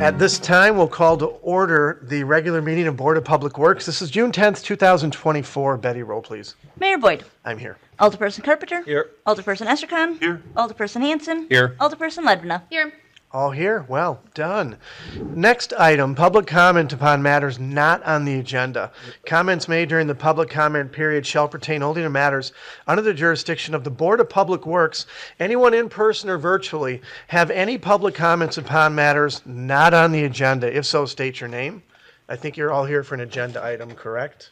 At this time, we'll call to order the regular meeting of Board of Public Works. This is June 10th, 2024. Betty, roll, please. Mayor Boyd. I'm here. Alderperson Carpenter. Here. Alderperson Estercon. Here. Alderperson Hanson. Here. Alderperson Ledvina. Here. All here? Well done. Next item, public comment upon matters not on the agenda. Comments made during the public comment period shall pertain only to matters under the jurisdiction of the Board of Public Works. Anyone in person or virtually have any public comments upon matters not on the agenda? If so, state your name. I think you're all here for an agenda item, correct?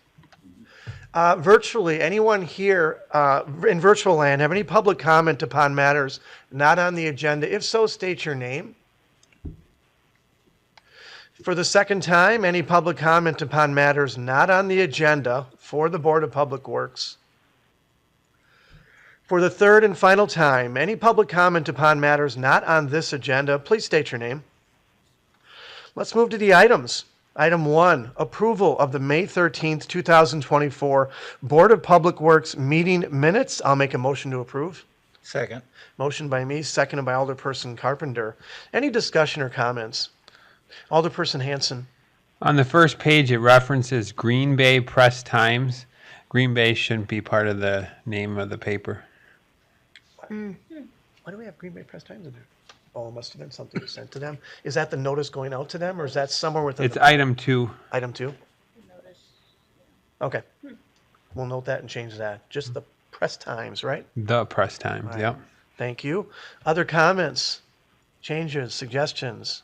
Virtually, anyone here in virtual land have any public comment upon matters not on the agenda? If so, state your name. For the second time, any public comment upon matters not on the agenda for the Board of Public Works? For the third and final time, any public comment upon matters not on this agenda, please state your name. Let's move to the items. Item 1, approval of the May 13th, 2024 Board of Public Works meeting minutes. I'll make a motion to approve. Second. Motion by me, seconded by Alderperson Carpenter. Any discussion or comments? Alderperson Hanson. On the first page, it references Green Bay Press Times. Green Bay shouldn't be part of the name of the paper. Why do we have Green Bay Press Times in there? Oh, it must have been something sent to them. Is that the notice going out to them, or is that somewhere within? It's item 2. Item 2? Okay. We'll note that and change that. Just the Press Times, right? The Press Times, Right. yep. Thank you. Other comments, changes, suggestions?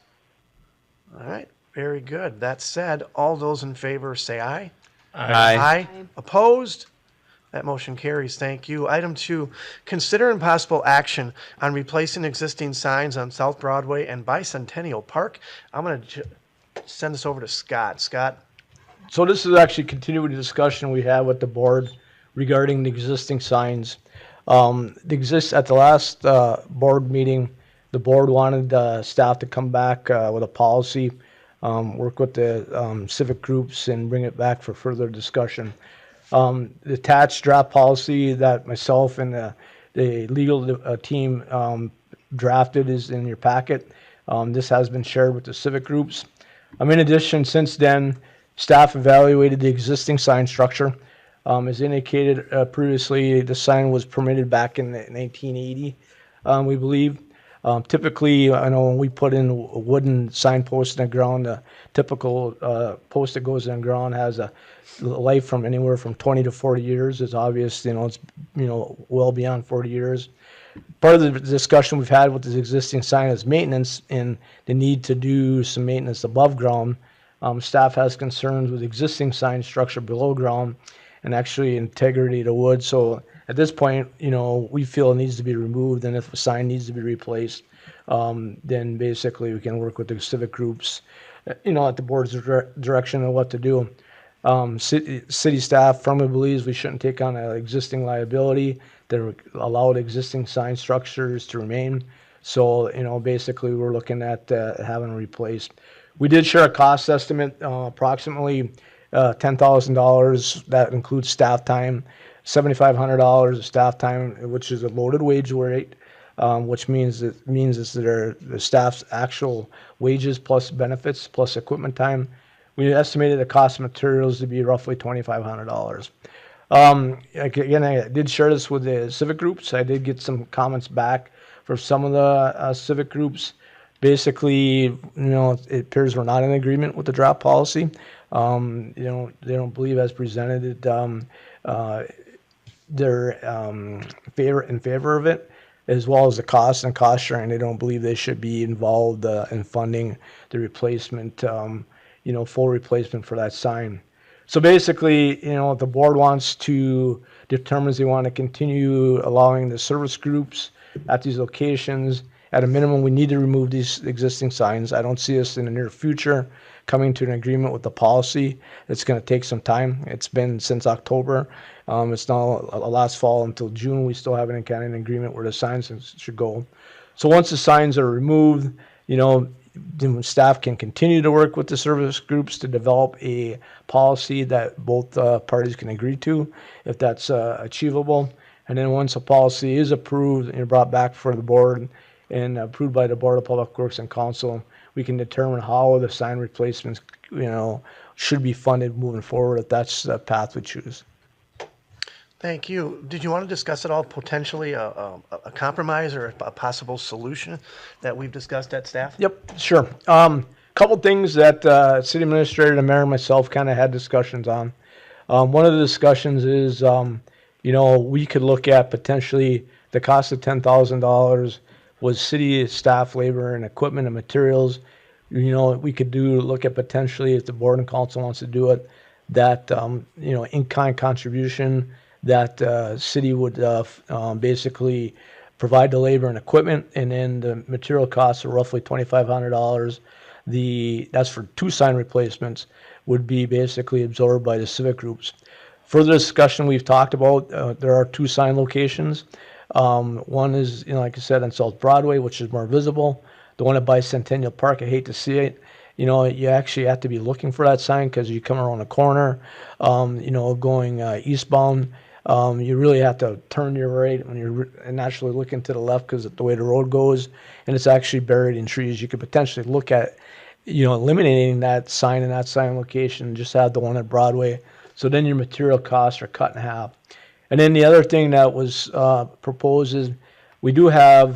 All right, very good. That said, all those in favor say aye. Aye. Opposed? That motion carries. Thank you. Item 2, consider impossible action on replacing existing signs on South Broadway and Bicentennial Park. I'm going to send this over to Scott. Scott? So this is actually continuing the discussion we had with the board regarding the existing signs. At the last board meeting, the board wanted staff to come back with a policy, work with the civic groups and bring it back for further discussion. The attached draft policy that myself and the legal team drafted is in your packet. This has been shared with the civic groups. In addition, since then, staff evaluated the existing sign structure. As indicated previously, the sign was permitted back in 1980, we believe. Typically, I know when we put in a wooden signpost in the ground, the typical post that goes in the ground has a life from anywhere from 20 to 40 years. It's obvious, it's well beyond 40 years. Part of the discussion we've had with this existing sign is maintenance and the need to do some maintenance above ground. Staff has concerns with existing sign structure below ground and actually integrity of the wood. So at this point, we feel it needs to be removed, and if a sign needs to be replaced, then basically we can work with the civic groups, at the board's direction of what to do. City staff firmly believes we shouldn't take on an existing liability that allowed existing sign structures to remain. So, basically we're looking at having it replaced. We did share a cost estimate, approximately $10,000. That includes staff time. $7,500 of staff time, which is a loaded wage rate, which means it's the staff's actual wages plus benefits plus equipment time. We estimated the cost of materials to be roughly $2,500. Again, I did share this with the civic groups. I did get some comments back from some of the civic groups. Basically, it appears we're not in agreement with the draft policy. They don't believe as presented they're in favor of it, as well as the cost and cost sharing. They don't believe they should be involved in funding the replacement, full replacement for that sign. So basically, the board wants to determines they want to continue allowing the service groups at these locations. At a minimum, we need to remove these existing signs. I don't see us in the near future coming to an agreement with the policy. It's going to take some time. It's been since October. It's now last fall until June. We still haven't got an agreement where the signs should go. So once the signs are removed, staff can continue to work with the service groups to develop a policy that both parties can agree to, if that's achievable. And then once a policy is approved and brought back for the board, and approved by the Board of Public Works and Council, we can determine how the sign replacements, should be funded moving forward if that's the path we choose. Thank you. Did you want to discuss at all potentially a compromise or a possible solution that we've discussed at staff? Yep, sure. Couple things that city administrator, the mayor, and myself kind of had discussions on. One of the discussions is, we could look at potentially the cost of $10,000 was city staff, labor, and equipment and materials. We could look at potentially, if the board and council wants to do it, that, in-kind contribution that city would basically provide the labor and equipment, and then the material costs are roughly $2,500. That's for 2 sign replacements, would be basically absorbed by the civic groups. Further discussion we've talked about, there are 2 sign locations. One is, like I said, on South Broadway, which is more visible. The one at Bicentennial Park, I hate to see it. You actually have to be looking for that sign because you come around the corner, going eastbound. You really have to turn your right when you're naturally looking to the left because of the way the road goes, and it's actually buried in trees. You could potentially look at, eliminating that sign in that sign location and just have the one at Broadway. So then your material costs are cut in half. And then the other thing that was proposed is we do have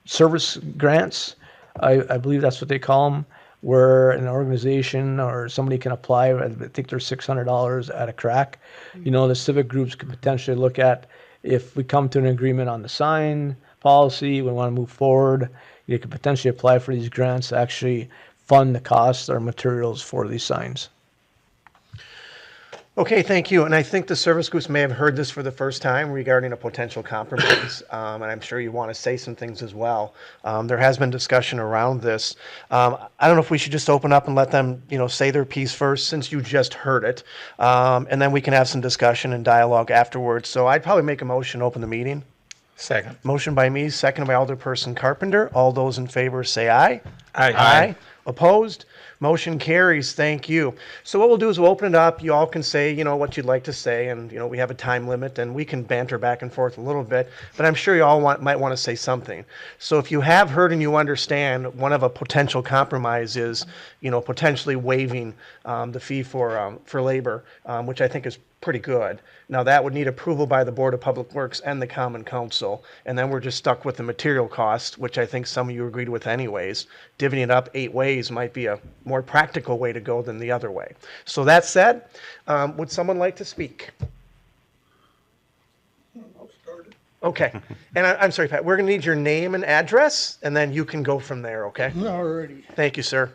service grants. I believe that's what they call them, where an organization or somebody can apply. I think they're $600 at a crack. The civic groups could potentially look at, if we come to an agreement on the sign policy, we want to move forward, you could potentially apply for these grants to actually fund the costs or materials for these signs. Okay, thank you. And I think the service groups may have heard this for the first time regarding a potential compromise, and I'm sure you want to say some things as well. There has been discussion around this. I don't know if we should just open up and let them, say their piece first, since you just heard it, and then we can have some discussion and dialogue afterwards. So I'd probably make a motion, open the meeting. Second. Motion by me, seconded by Alderperson Carpenter. All those in favor say aye. Aye. Opposed? Motion carries. Thank you. So what we'll do is we'll open it up. You all can say, what you'd like to say, and we have a time limit, and we can banter back and forth a little bit. But I'm sure you all might want to say something. So if you have heard and you understand, one of a potential compromise is, potentially waiving the fee for labor, which I think is pretty good. Now that would need approval by the Board of Public Works and the Common Council, and then we're just stuck with the material cost, which I think some of you agreed with anyways. Divvying it up 8 ways might be a more practical way to go than the other way. So that said, would someone like to speak? I'll start it. Okay, and I'm sorry, Pat, we're gonna need your name and address, and then you can go from there, okay? Alrighty. Thank you, sir.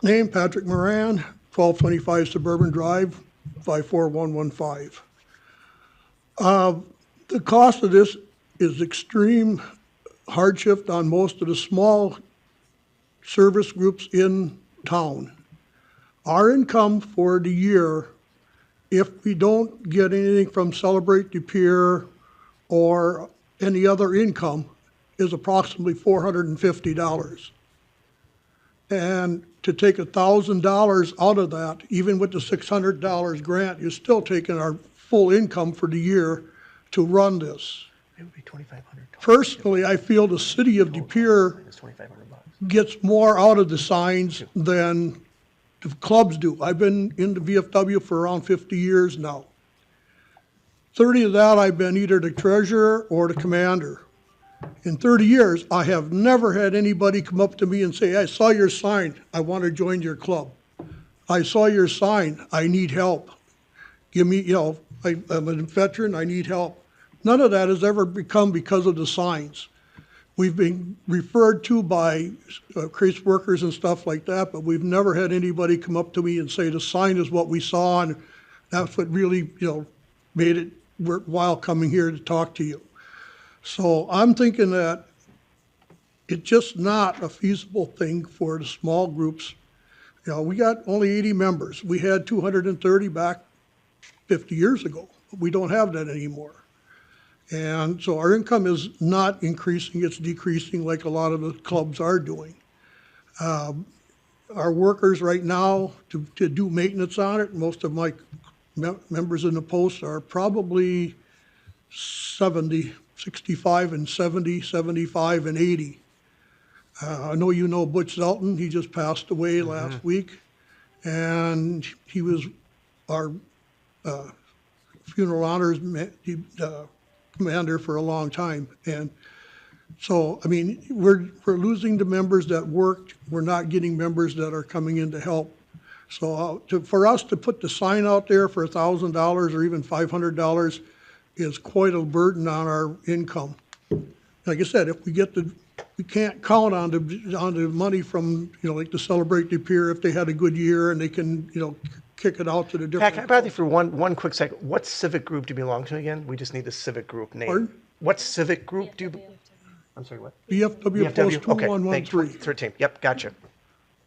Name Patrick Moran, 1225 Suburban Drive, 54115. The cost of this is extreme hardship on most of the small service groups in town. Our income for the year, if we don't get anything from Celebrate the Pier or any other income, is approximately $450. And to take $1,000 out of that, even with the $600 grant, you're still taking our full income for the year to run this. It would be $2,500. Personally, I feel the city of De Pere It's $2,500. gets more out of the signs than the clubs do. I've been in the VFW for around 50 years now. 30 of that, I've been either the treasurer or the commander. In 30 years, I have never had anybody come up to me and say, I saw your sign, I want to join your club. I saw your sign, I need help. Give me, I'm a veteran, I need help. None of that has ever become because of the signs. We've been referred to by caseworkers and stuff like that, but we've never had anybody come up to me and say the sign is what we saw, and that's what really, made it worthwhile coming here to talk to you. So I'm thinking that it's just not a feasible thing for the small groups. We got only 80 members. We had 230 back 50 years ago. We don't have that anymore. And so our income is not increasing, it's decreasing like a lot of the clubs are doing. Our workers right now, to do maintenance on it, most of my members in the post are probably 70 65 and 70, 75 and 80. I know you know Butch Zelton, he just passed away last week, and he was our funeral honors commander for a long time. And so, I mean, we're losing the members that worked, we're not getting members that are coming in to help. So for us to put the sign out there for $1,000 or even $500 is quite a burden on our income. Like I said, if we can't count on the money from, like to Celebrate the Pier if they had a good year and they can, kick it out to the Pat, different. can I bother you for one quick second? What civic group do you belong to again? We just need the civic group name. Pardon? What civic group do you? I'm sorry, what? VFW Post Okay, thank you. 2113. 13. Yep, gotcha.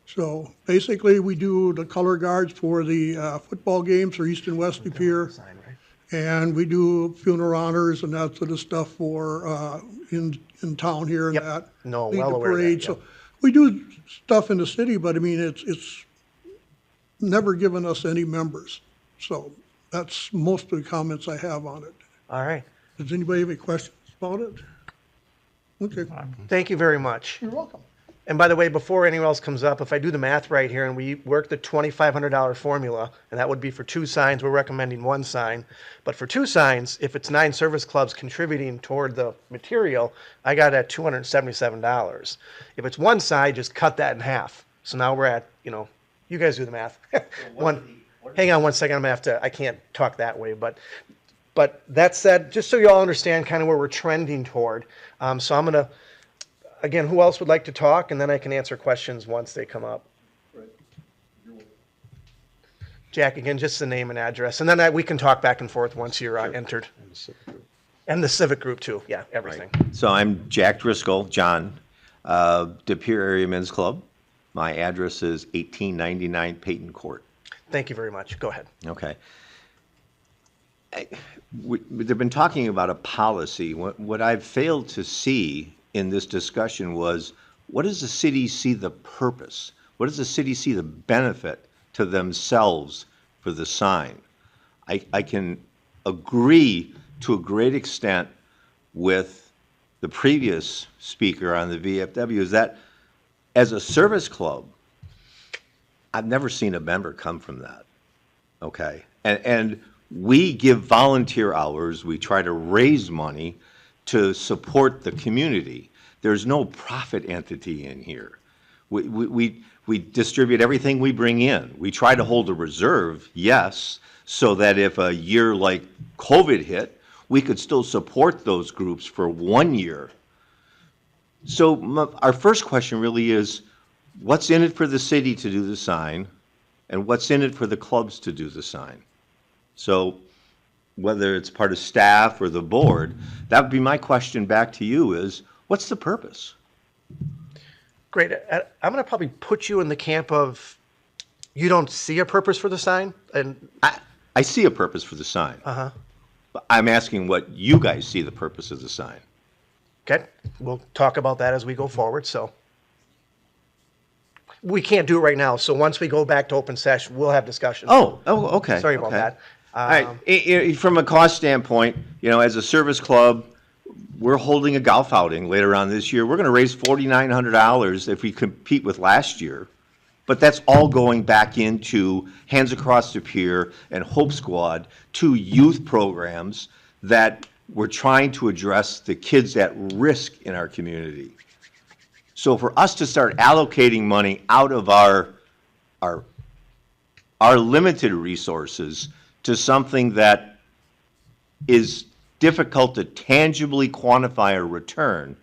So basically, we do the color guards for the football games for East and West the Pier. Sign, right? And we do funeral honors and that sort of stuff for, in town here and Yep. that. No, Lead well the aware of that, parade. yep. So we do stuff in the city, but I mean, it's never given us any members. So that's most of the comments I have on it. All right. Does anybody have any questions about it? Okay, Thank you very much. you're welcome. And by the way, before anyone else comes up, if I do the math right here and we work the $2,500 formula, and that would be for 2 signs, we're recommending 1 sign. But for 2 signs, if it's 9 service clubs contributing toward the material, I got it at $277. If it's 1 side, just cut that in half. So now we're at, you guys do the math. Hang on one second, I'm gonna have to, I can't talk that way, but that said, just so you all understand kind of where we're trending toward, so I'm gonna, again, who else would like to talk? And then I can answer questions once they come up. Jack, again, just the name and address, and then we can talk back and forth once you're entered. And the civic group too, yeah, everything. So I'm Jack Driscoll, John, De Pere Area Men's Club. My address is 1899 Peyton Court. Thank you very much. Go ahead. Okay. They've been talking about a policy. What I've failed to see in this discussion was, what does the city see the purpose? What does the city see the benefit to themselves for the sign? I can agree to a great extent with the previous speaker on the VFW, is that as a service club, I've never seen a member come from that, okay? And we give volunteer hours, we try to raise money to support the community. There's no profit entity in here. We distribute everything we bring in. We try to hold a reserve, yes, so that if a year like COVID hit, we could still support those groups for 1 year. So our first question really is, what's in it for the city to do the sign, and what's in it for the clubs to do the sign? So whether it's part of staff or the board, that would be my question back to you is, what's the purpose? Great. I'm going to probably put you in the camp of you don't see a purpose for the sign, and I see a purpose for the sign. But I'm asking what you guys see the purpose of the sign. okay, we'll talk about that as we go forward. So we can't do it right now. So once we go back to open session, we'll have discussion. Oh, okay. Sorry about okay. that. All right. From a cost standpoint, as a service club, we're holding a golf outing later on this year. We're going to raise $4,900 if we compete with last year. But that's all going back into Hands Across the Pier and Hope Squad, 2 youth programs that we're trying to address the kids at risk in our community. So for us to start allocating money out of our limited resources to something that is difficult to tangibly quantify a return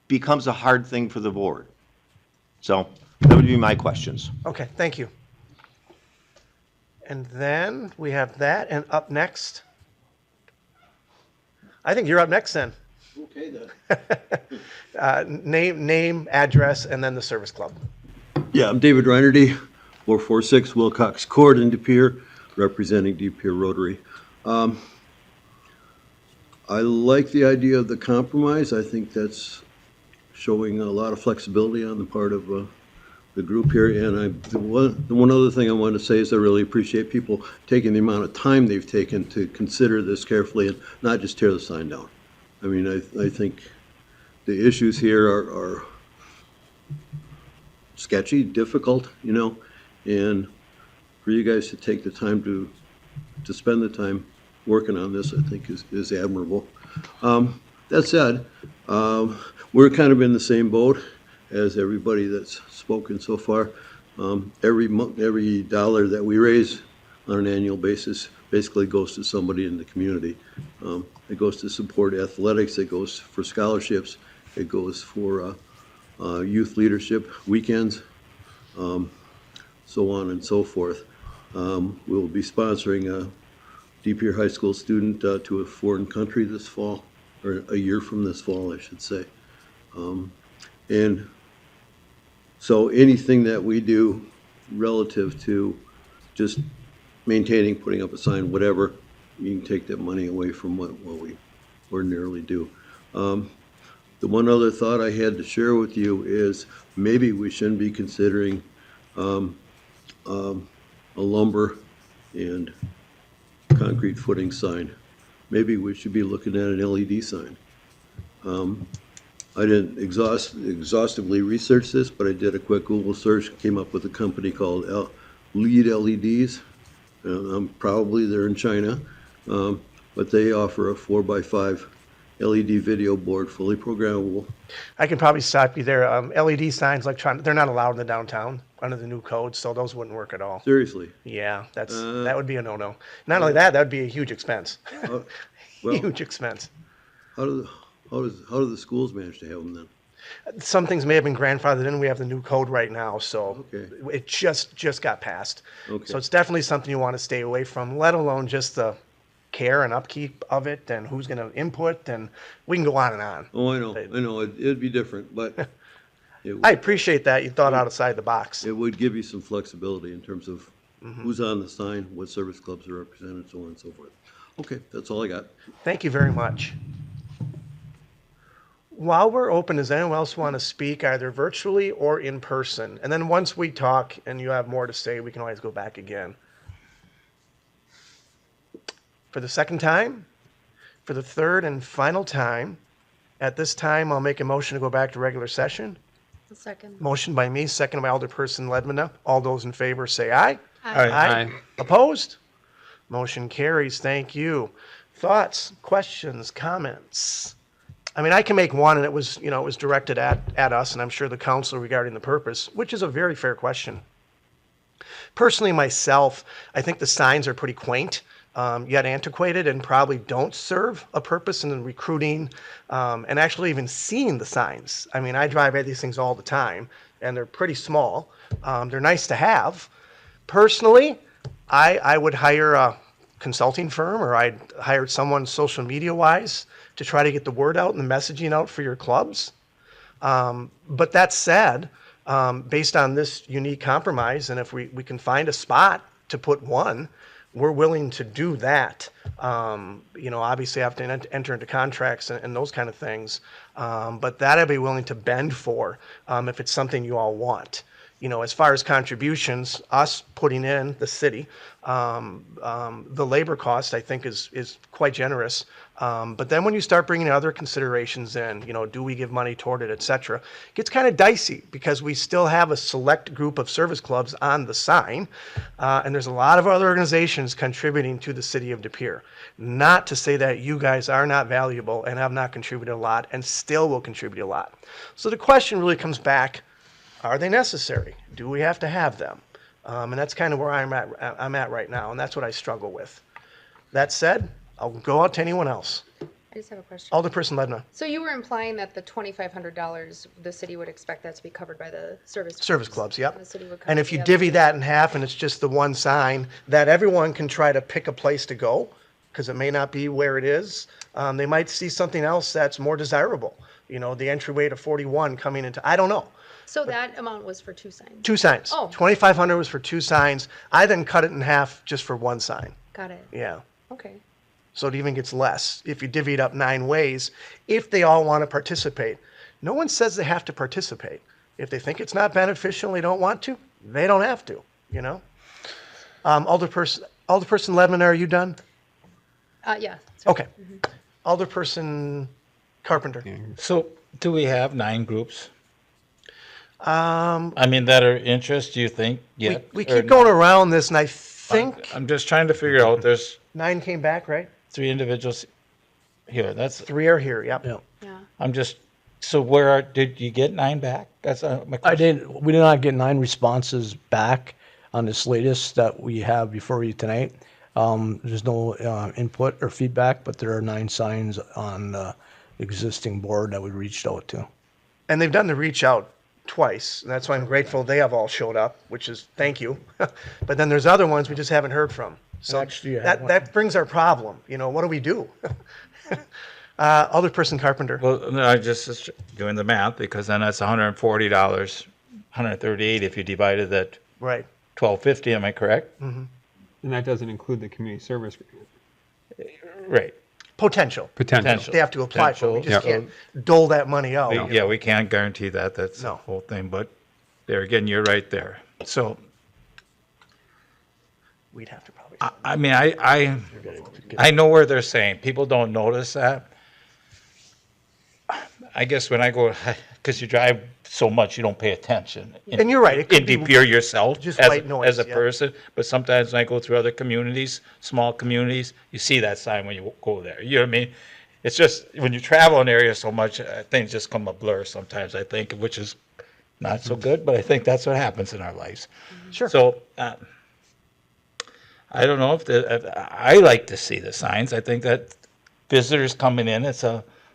becomes a hard thing for the board. So that would be my questions. Okay, thank you. And then we have that, and up next, I think you're up next then. Okay then. Name, address, and then the service club. Yeah, I'm David Reinerty, 446 Wilcox Court in De Pere, representing De Pere Rotary. I like the idea of the compromise. I think that's showing a lot of flexibility on the part of the group here. And the one other thing I want to say is I really appreciate people taking the amount of time they've taken to consider this carefully and not just tear the sign down. I mean, I think the issues here are sketchy, difficult, and for you guys to take the time to spend the time working on this, I think is admirable. That said, we're kind of in the same boat as everybody that's spoken so far. Every dollar that we raise on an annual basis basically goes to somebody in the community. It goes to support athletics, it goes for scholarships, it goes for youth leadership weekends, so on and so forth. We'll be sponsoring a DPR High School student to a foreign country this fall, or a year from this fall, I should say. And so anything that we do relative to just maintaining, putting up a sign, whatever, you can take that money away from what we ordinarily do. The one other thought I had to share with you is maybe we shouldn't be considering a lumber and concrete footing sign. Maybe we should be looking at an LED sign. I didn't exhaustively research this, but I did a quick Google search, came up with a company called Lead LEDs. Probably they're in China, but they offer a 4x5 LED video board, fully programmable. I can probably stop you there. LED signs, they're not allowed in the downtown under the new code, so those wouldn't work at all. Seriously. Yeah, that would be a no-no. Not only that would be a huge expense. Well, Huge expense. How do the schools manage to have them then? Some things may have been grandfathered in. We have the new code right now, so Okay. it just got passed. Okay. So it's definitely something you want to stay away from, let alone just the care and upkeep of it and who's going to input, and we can go on and on. Oh, I know, it'd be different, but I appreciate that you thought outside the box. it would give you some flexibility in terms of who's on the sign, what service clubs are represented, so on and so forth. Okay, that's all I got. Thank you very much. While we're open, does anyone else want to speak either virtually or in person? And then once we talk and you have more to say, we can always go back again. For the second time, for the third and final time, at this time, I'll make a motion to go back to regular session. Second. Motion by me, second by Alderperson Ledmana. All those in favor say aye. Aye. Opposed? Motion carries. Thank you. Thoughts, questions, comments? I mean, I can make one, and it was directed at us, and I'm sure the council regarding the purpose, which is a very fair question. Personally, myself, I think the signs are pretty quaint, yet antiquated, and probably don't serve a purpose in recruiting, and actually even seeing the signs. I mean, I drive by these things all the time, and they're pretty small. They're nice to have. Personally, I would hire a consulting firm, or I'd hire someone social media-wise to try to get the word out and the messaging out for your clubs. But that said, based on this unique compromise, and if we can find a spot to put one, we're willing to do that. Obviously I have to enter into contracts and those kind of things. But that I'd be willing to bend for if it's something you all want. As far as contributions, us putting in, the city, the labor cost, I think, is quite generous. But then when you start bringing other considerations in, do we give money toward it, et cetera, it gets kind of dicey because we still have a select group of service clubs on the sign. And there's a lot of other organizations contributing to the city of De Pere. Not to say that you guys are not valuable and have not contributed a lot and still will contribute a lot. So the question really comes back, are they necessary? Do we have to have them? And that's kind of where I'm at right now, and that's what I struggle with. That said, I'll go out to anyone else. I just have a question. Alderperson Ledma. So you were implying that the $2,500, the city would expect that to be covered by the service Clubs, yep. And the city would cover And if you the other. divvy that in half and it's just the one sign, that everyone can try to pick a place to go, because it may not be where it is. They might see something else that's more desirable. The entryway to 41 coming into, I don't know. So that amount was for two signs? Two signs. Oh. 2,500 was for two signs. I then cut it in half just for one sign. Got it. Yeah. Okay. So it even gets less if you divvy it up 9 ways, if they all want to participate. No one says they have to participate. If they think it's not beneficial and they don't want to, they don't have to, Alderperson Ledman, are you done? Yeah. Okay. Alderperson Carpenter. So, do we have 9 groups? I mean, that are interest, do you think, yet? We or keep going not? around this, and I think I'm just trying to figure out, there's 9 came back, right? 3 individuals here, that's, 3 are here, yep. Yeah. I'm just, so did you get 9 back? That's my I question. we did not get 9 responses back on this latest that we have before you tonight. There's no input or feedback, but there are 9 signs on the existing board that we reached out to. And they've done the reach out twice, and that's why I'm grateful they have all showed up, which is thank you. But then there's other ones we just haven't heard from. So Actually, you had one. that brings our problem. You know, what do we do? Alderperson Carpenter. Well, no, I just doing the math, because then that's $140, 138 if you divided that Right. 1250, am I correct? And that doesn't include the community service Right. Potential. potential. They have to apply for it. We just Potential. can't dole that money out. Yeah, we can't guarantee that, that's the No. whole thing, but there again, you're right there. So, We'd have to probably. I mean, I know where they're saying, people don't notice that. I guess when I go, because you drive so much, you don't pay attention. And you're right, it could In be DPR yourself, just as, white noise, as a yeah. person, but sometimes when I go through other communities, small communities, you see that sign when you go there, you know what I mean? It's just, when you travel an area so much, things just come a blur sometimes, I think, which is not so good, but I think that's what happens in our lives. Sure. So, I don't know if I like to see the signs. I think that visitors coming in, it's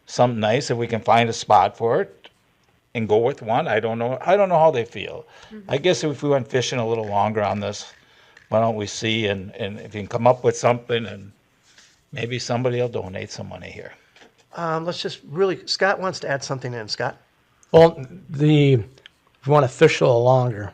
something nice if we can find a spot for it and go with one. I don't know how they feel. I guess if we went fishing a little longer on this, why don't we see and if you can come up with something, and maybe somebody will donate some money here. Let's just really, Scott wants to add something in. Scott? Well, if you want to fish a little longer, I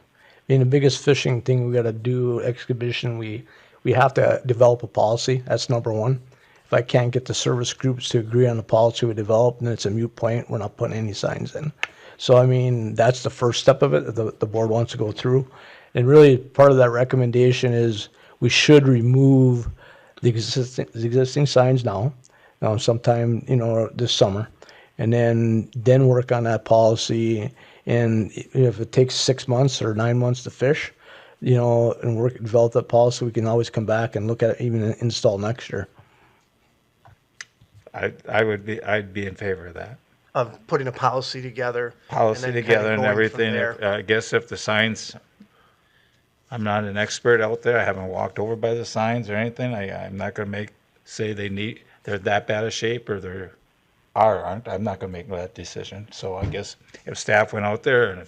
mean, the biggest fishing thing we got to do, exhibition, we have to develop a policy. That's number one. If I can't get the service groups to agree on the policy we develop, then it's a moot point. We're not putting any signs in. So, I mean, that's the first step of it. The board wants to go through. And really, part of that recommendation is we should remove the existing signs now, sometime, this summer, and then work on that policy. And if it takes 6 months or 9 months to fish, and develop that policy, we can always come back and look at it, even install next year. I'd be in favor of that. Of putting a policy together. Policy and then together kinda and going from everything. there. I guess if the signs, I'm not an expert out there. I haven't walked over by the signs or anything. I'm not going to say they're that bad a shape or they aren't. I'm not going to make that decision. So I guess if staff went out there and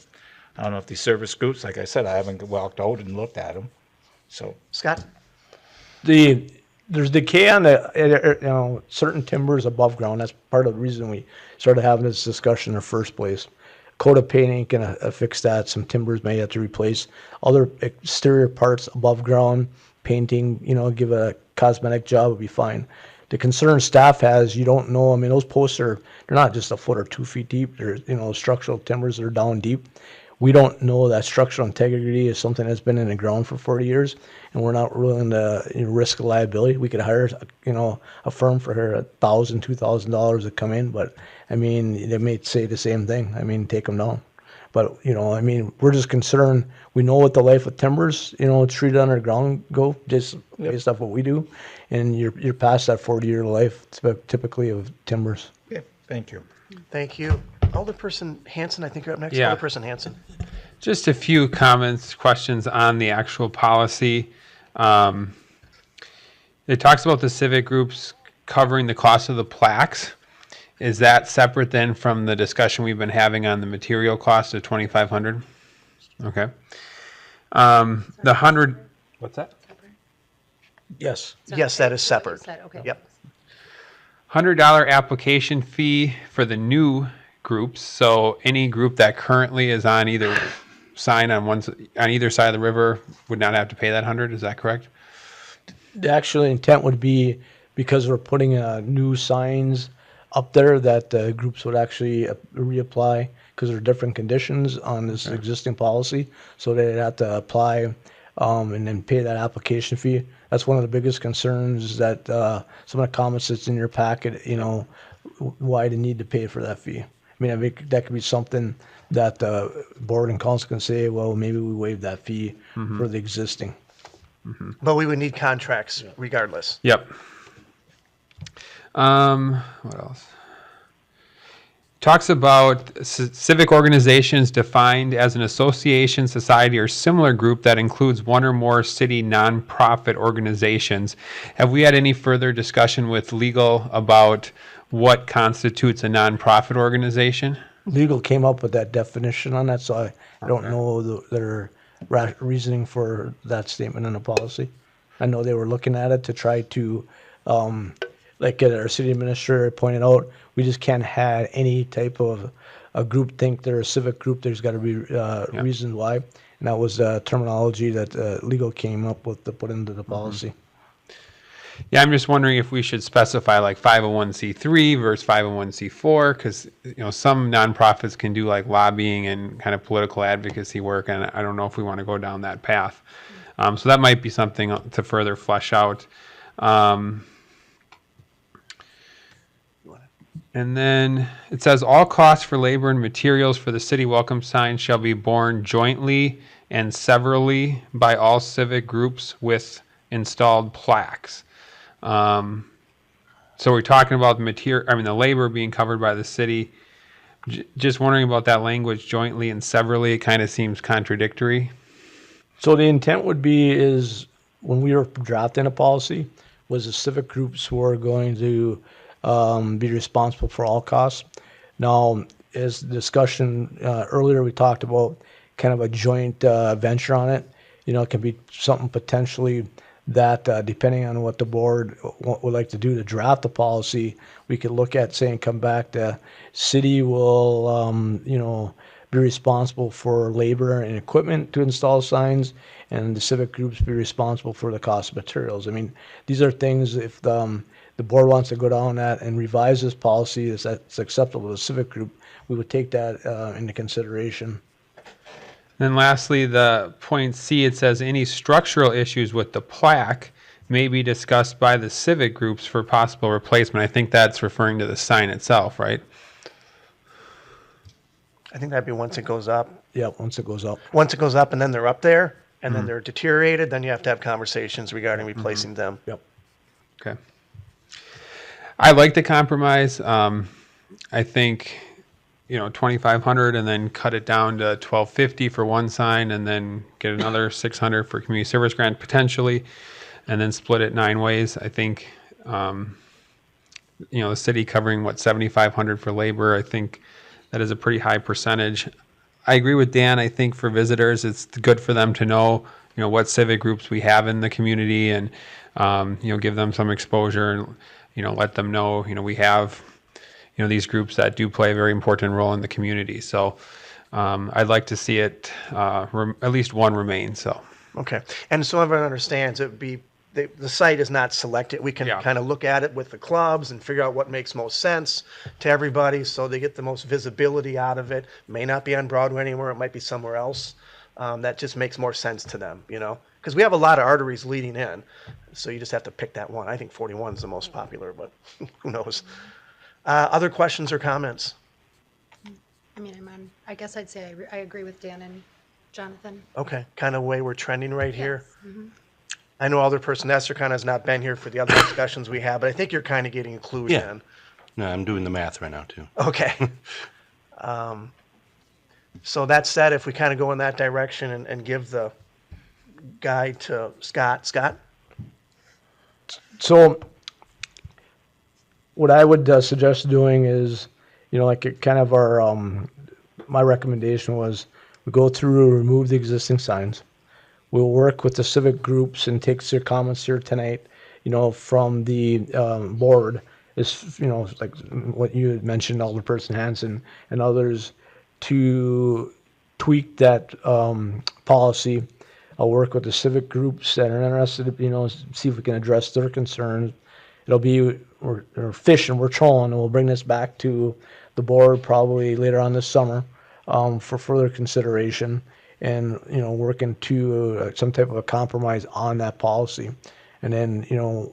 I don't know if these service groups, like I said, I haven't walked out and looked at them. So Scott? There's decay on the certain timbers above ground. That's part of the reason we started having this discussion in the first place. Coat of paint ain't gonna fix that. Some timbers may have to replace. Other exterior parts above ground, painting, give a cosmetic job would be fine. The concern staff has, you don't know. I mean, those posts they're not just a foot or 2 feet deep. They're structural timbers that are down deep. We don't know that structural integrity is something that's been in the ground for 40 years, and we're not willing to risk liability. We could hire, a firm for $1,000, $2,000 to come in, but I mean, they may say the same thing. I mean, take them down. But we're just concerned. We know what the life of timbers, treated underground go, just based off what we do, and you're past that 40-year life typically of timbers. yeah, thank you. Thank you. Alderperson Hanson, I think you're up next. Yeah. Alderperson Hanson. Just a few comments, questions on the actual policy. It talks about the civic groups covering the cost of the plaques. Is that separate then from the discussion we've been having on the material cost of $2,500? Okay. The 100. What's that? Yes. Yes, that is separate. Okay. Yep. $100 application fee for the new groups. So any group that currently is on either sign on either side of the river would not have to pay that 100. Is that correct? The actual intent would be, because we're putting new signs up there, that groups would actually reapply, because there are different conditions on this existing policy. So they'd have to apply and then pay that application fee. That's one of the biggest concerns that some of the comments that's in your packet, why they need to pay for that fee. I mean, that could be something that the board and council can say, well, maybe we waive that fee for the existing. But we would need contracts regardless. Yep. What else? Talks about civic organizations defined as an association, society, or similar group that includes one or more city nonprofit organizations. Have we had any further discussion with legal about what constitutes a nonprofit organization? Legal came up with that definition on that, so I don't know their reasoning for that statement in the policy. I know they were looking at it to try to, like our city administrator pointed out, we just can't have any type of a group think they're a civic group. There's got to be reasons why. And that was the terminology that legal came up with to put into the policy. Yeah, I'm just wondering if we should specify like 501c3 versus 501c4, because some nonprofits can do like lobbying and kind of political advocacy work, and I don't know if we want to go down that path. So that might be something to further flesh out. And then it says all costs for labor and materials for the city welcome sign shall be borne jointly and severally by all civic groups with installed plaques. So we're talking about the labor being covered by the city. Just wondering about that language, jointly and severally. It kind of seems contradictory. So the intent would be is when we were drafting a policy was the civic groups were going to be responsible for all costs. Now, as discussion earlier, we talked about kind of a joint venture on it. It can be something potentially that depending on what the board would like to do to draft the policy, we could look at saying, come back, the city will, be responsible for labor and equipment to install signs, and the civic groups be responsible for the cost of materials. I mean, these are things, if the board wants to go down that and revise this policy, that's acceptable to the civic group, we would take that into consideration. Then lastly, the point C, it says any structural issues with the plaque may be discussed by the civic groups for possible replacement. I think that's referring to the sign itself, right? I think that'd be once it goes up. Yeah, once it goes up. Once it goes up and then they're up there and then they're deteriorated, then you have to have conversations regarding replacing them. Yep. Okay. I like the compromise. I think, 2,500 and then cut it down to 1,250 for one sign and then get another 600 for community service grant potentially, and then split it 9 ways. I think, the city covering 7,500 for labor. I think that is a pretty high percentage. I agree with Dan. I think for visitors, it's good for them to know, what civic groups we have in the community and, give them some exposure and, let them know, we have, these groups that do play a very important role in the community. So I'd like to see it, at least one remain. So. Okay. And so everyone understands it would be, the site is not selected. We can kind of look at it with the clubs and figure out what makes most sense to everybody so they get the most visibility out of it. May not be on Broadway anymore. It might be somewhere else. That just makes more sense to them, because we have a lot of arteries leading in. So you just have to pick that one. I think 41 is the most popular, but who knows? Other questions or comments? I mean, I guess I'd say I agree with Dan and Jonathan. Okay, kind of way we're trending right here. Yes. Mm-hmm. I know Alderperson Esther kind of has not been here for the other discussions we have, but I think you're kind of getting clued in. No, I'm doing the math right now too. Okay. So that said, if we kind of go in that direction and give the guide to Scott. Scott? So what I would suggest doing is, like kind of our, my recommendation was we go through, remove the existing signs. We'll work with the civic groups and take their comments here tonight, from the board is, like what you had mentioned, Alderperson Hanson and others, to tweak that policy. I'll work with the civic groups that are interested, see if we can address their concerns. It'll be, we're fishing, we're trolling, and we'll bring this back to the board probably later on this summer for further consideration and, working to some type of a compromise on that policy. And then,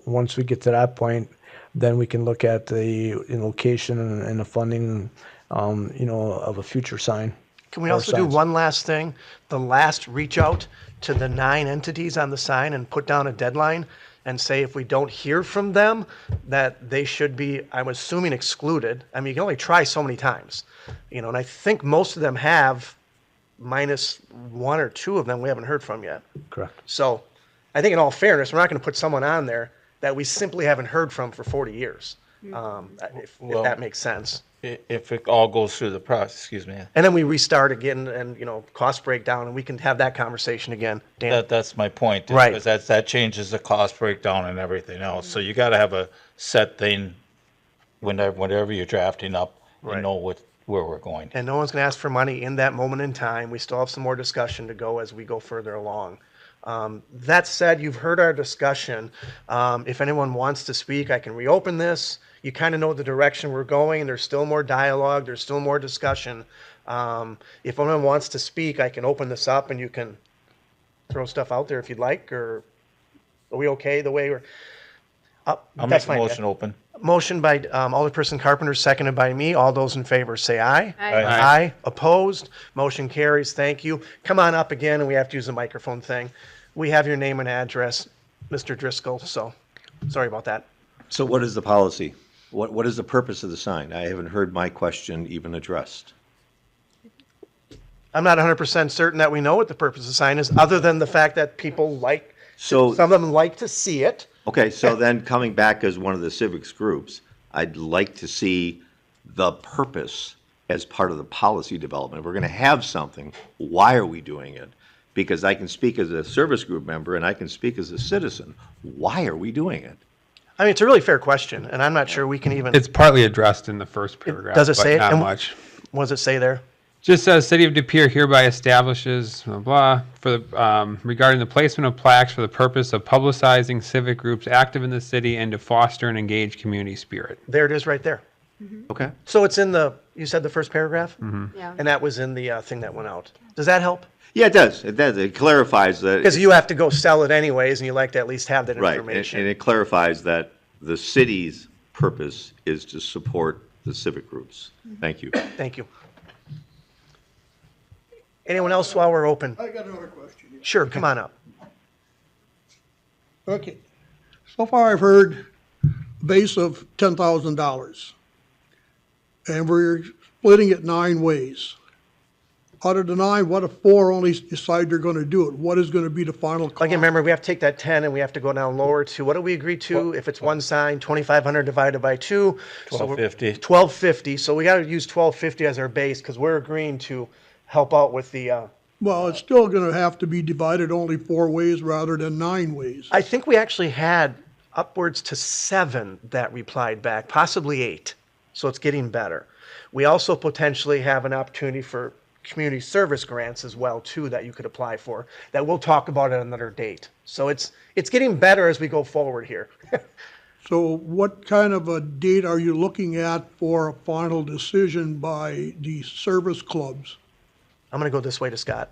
once we get to that point, then we can look at the location and the funding, of a future sign. Can we or also do signs. one last thing? The last reach out to the 9 entities on the sign and put down a deadline and say if we don't hear from them, that they should be, I'm assuming, excluded. I mean, you can only try so many times, and I think most of them have, minus 1 or 2 of them we haven't heard from yet. Correct. So I think in all fairness, we're not going to put someone on there that we simply haven't heard from for 40 years, if that makes sense. If it all goes through the process, excuse me. And then we restart again and, cost breakdown, and we can have that conversation again. Dan? That's my point. Right. Because that changes the cost breakdown and everything else. So you got to have a set thing whenever you're drafting up, Right. you know where we're going. And no one's going to ask for money in that moment in time. We still have some more discussion to go as we go further along. That said, you've heard our discussion. If anyone wants to speak, I can reopen this. You kind of know the direction we're going. There's still more dialogue. There's still more discussion. If anyone wants to speak, I can open this up and you can throw stuff out there if you'd like, or are we okay the way we're? I'll That's make a fine, motion Dan. open. Motion by Alderperson Carpenter, seconded by me. All those in favor say aye. Aye. Aye. Opposed? Motion carries. Thank you. Come on up again, and we have to use the microphone thing. We have your name and address, Mr. Driscoll, so sorry about that. So what is the policy? What is the purpose of the sign? I haven't heard my question even addressed. I'm not 100% certain that we know what the purpose of the sign is, other than the fact that people So, some of them like to see it. okay, so then coming back as one of the civics groups, I'd like to see the purpose as part of the policy development. If we're going to have something, why are we doing it? Because I can speak as a service group member and I can speak as a citizen. Why are we doing it? I mean, it's a really fair question, and I'm not sure we can even. It's partly addressed in the first paragraph. Does it but say it? Not And much. What does it say there? Just says, City of De Pere hereby establishes, blah, blah, for the, regarding the placement of plaques for the purpose of publicizing civic groups active in the city and to foster and engage community spirit. There it is right there. Okay. So it's in you said the first paragraph? Yeah. And that was in the thing that went out. Does that help? Yeah, it does. It does. It clarifies that. Because you have to go sell it anyways, and you like to at least have that Right, information. and it clarifies that the city's purpose is to support the civic groups. Thank you. Thank you. Anyone else while we're open? I got another question. Sure, come on up. Okay. So far, I've heard a base of $10,000. And we're splitting it 9 ways. Out of the 9, what if 4 only decide they're going to do it? What is going to be the final cost? Again, remember, we have to take that 10 and we have to go down lower to, what do we agree to? If it's one sign, 2,500 divided by 2. So we're- 1250. 1250. So we got to use 1250 as our base because we're agreeing to help out with the, Well, it's still going to have to be divided only 4 ways rather than 9 ways. I think we actually had upwards to 7 that replied back, possibly 8. So it's getting better. We also potentially have an opportunity for community service grants as well, too, that you could apply for, that we'll talk about at another date. So it's getting better as we go forward here. So what kind of a date are you looking at for a final decision by the service clubs? I'm going to go this way to Scott.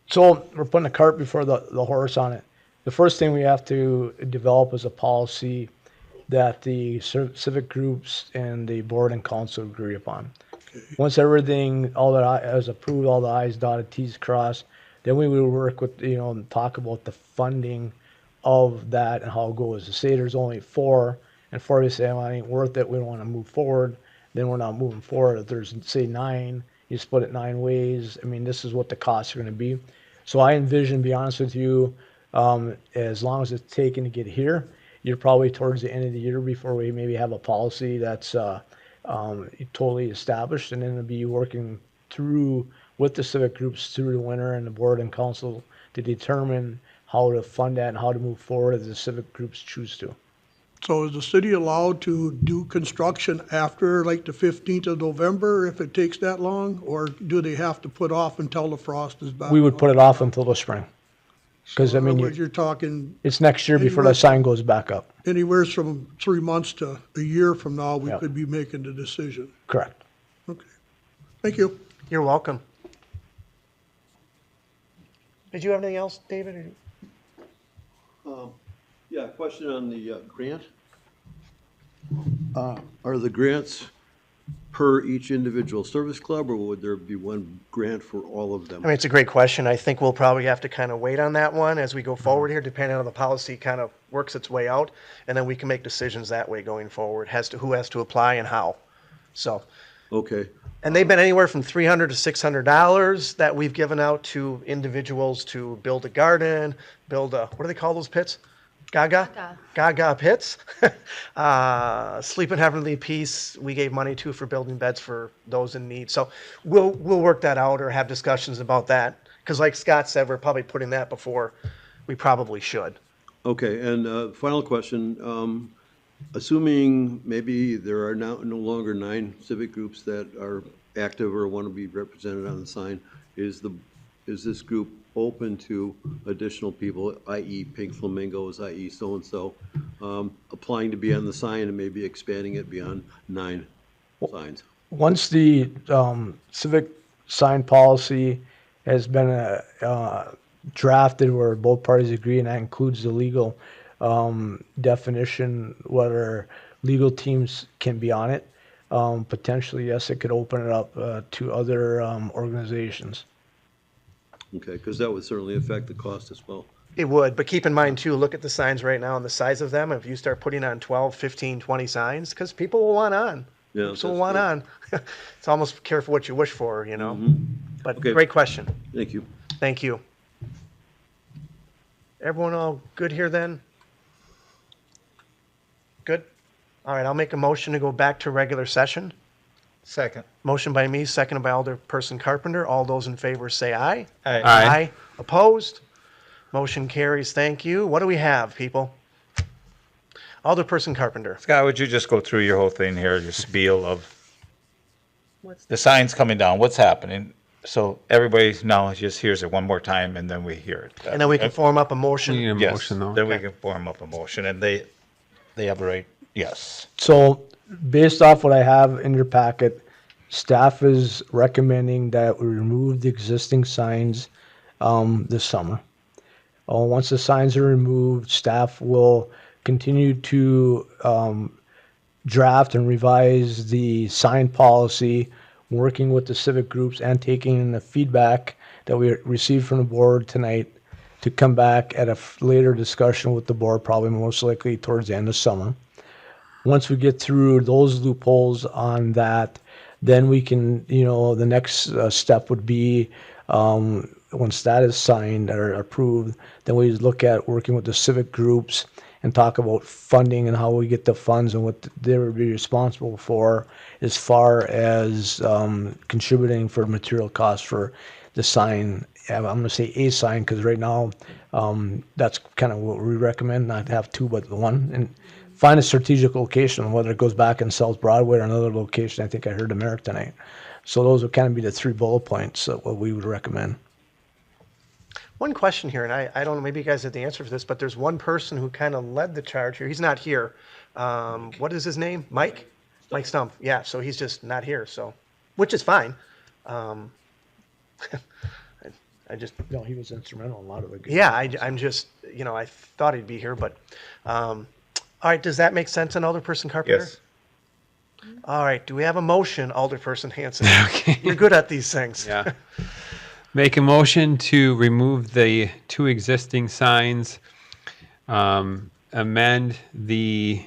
So we're putting the cart before the horse on it. The first thing we have to develop is a policy that the civic groups and the board and council agree upon. Once everything, all that is approved, all the I's dotted, T's crossed, then we will work with, and talk about the funding of that and how it goes. To say there's only 4, and 4 say, well, it ain't worth it, we don't want to move forward, then we're not moving forward. If there's, say, 9, you split it 9 ways. I mean, this is what the costs are going to be. So I envision, to be honest with you, as long as it's taken to get here, you're probably towards the end of the year before we maybe have a policy that's totally established, and then it'll be working through with the civic groups through the winter and the board and council to determine how to fund that and how to move forward as the civic groups choose to. So is the city allowed to do construction after like the 15th of November if it takes that long? Or do they have to put off until the frost is back? We would put it off until the spring. Because, I In other mean, words, you're talking it's next year before the sign goes back up. anywhere from 3 months to a year from now, we Yeah. could be making the decision. Correct. Okay. Thank you. You're welcome. Did you have anything else, David? Yeah, question on the grant. Are the grants per each individual service club, or would there be one grant for all of them? I mean, it's a great question. I think we'll probably have to kind of wait on that one as we go forward here, depending on how the policy kind of works its way out. And then we can make decisions that way going forward, as to who has to apply and how. So, Okay, and they've been anywhere from $300 to $600 that we've given out to individuals to build a garden, build a, what do they call those pits? Gaga pits. Sleep in Heavenly Peace, we gave money to for building beds for those in need. So we'll work that out or have discussions about that. Because like Scott said, we're probably putting that before we probably should. okay, and final question, assuming maybe there are now no longer 9 civic groups that are active or want to be represented on the sign, is this group open to additional people, i.e. Pink Flamingos, i.e. so-and-so, applying to be on the sign and maybe expanding it beyond 9 signs? Once the civic sign policy has been drafted where both parties agree, and that includes the legal definition, whether legal teams can be on it, potentially, yes, it could open it up to other organizations. Okay, because that would certainly affect the cost as well. It would, but keep in mind too, look at the signs right now and the size of them. If you start putting on 12, 15, 20 signs, because people will want on. Yeah, People will that's want good. on. It's almost careful what you wish for, you know? But Okay. great question. Thank you. Thank you. Everyone all good here then? Good? All right, I'll make a motion to go back to regular session. Second. Motion by me, seconded by Alderperson Carpenter. All those in favor say aye. Aye. Opposed? Motion carries. Thank you. What do we have, people? Alderperson Carpenter. Scott, would you just go through your whole thing here, your spiel of the signs coming down, what's happening? So everybody now just hears it one more time and then we hear it. And then we can form up a We motion. need a Yes, motion though. then we can form up a motion and they have a right, yes. So based off what I have in your packet, staff is recommending that we remove the existing signs this summer. Once the signs are removed, staff will continue to draft and revise the sign policy, working with the civic groups and taking in the feedback that we received from the board tonight to come back at a later discussion with the board, probably most likely towards the end of summer. Once we get through those loopholes on that, then we can, the next step would be, once that is signed or approved, then we look at working with the civic groups and talk about funding and how we get the funds and what they would be responsible for as far as contributing for material costs for the sign. I'm going to say a sign because right now that's kind of what we recommend, not have 2 but 1. And find a strategic location, whether it goes back in South Broadway or another location. I think I heard the mayor tonight. So those would kind of be the 3 bullet points of what we would recommend. One question here, and I don't know, maybe you guys have the answer for this, but there's one person who kind of led the charge here. He's not here. What is his name? Mike? Mike Stump. Yeah, so he's just not here, so, which is fine. I just, No, he was instrumental in a lot of it. yeah, I'm just, I thought he'd be here, but, all right, does that make sense, an Alderperson Carpenter? Yes. All right, do we have a motion, Alderperson Hanson? Okay. You're good at these things. Yeah. Make a motion to remove the 2 existing signs, amend the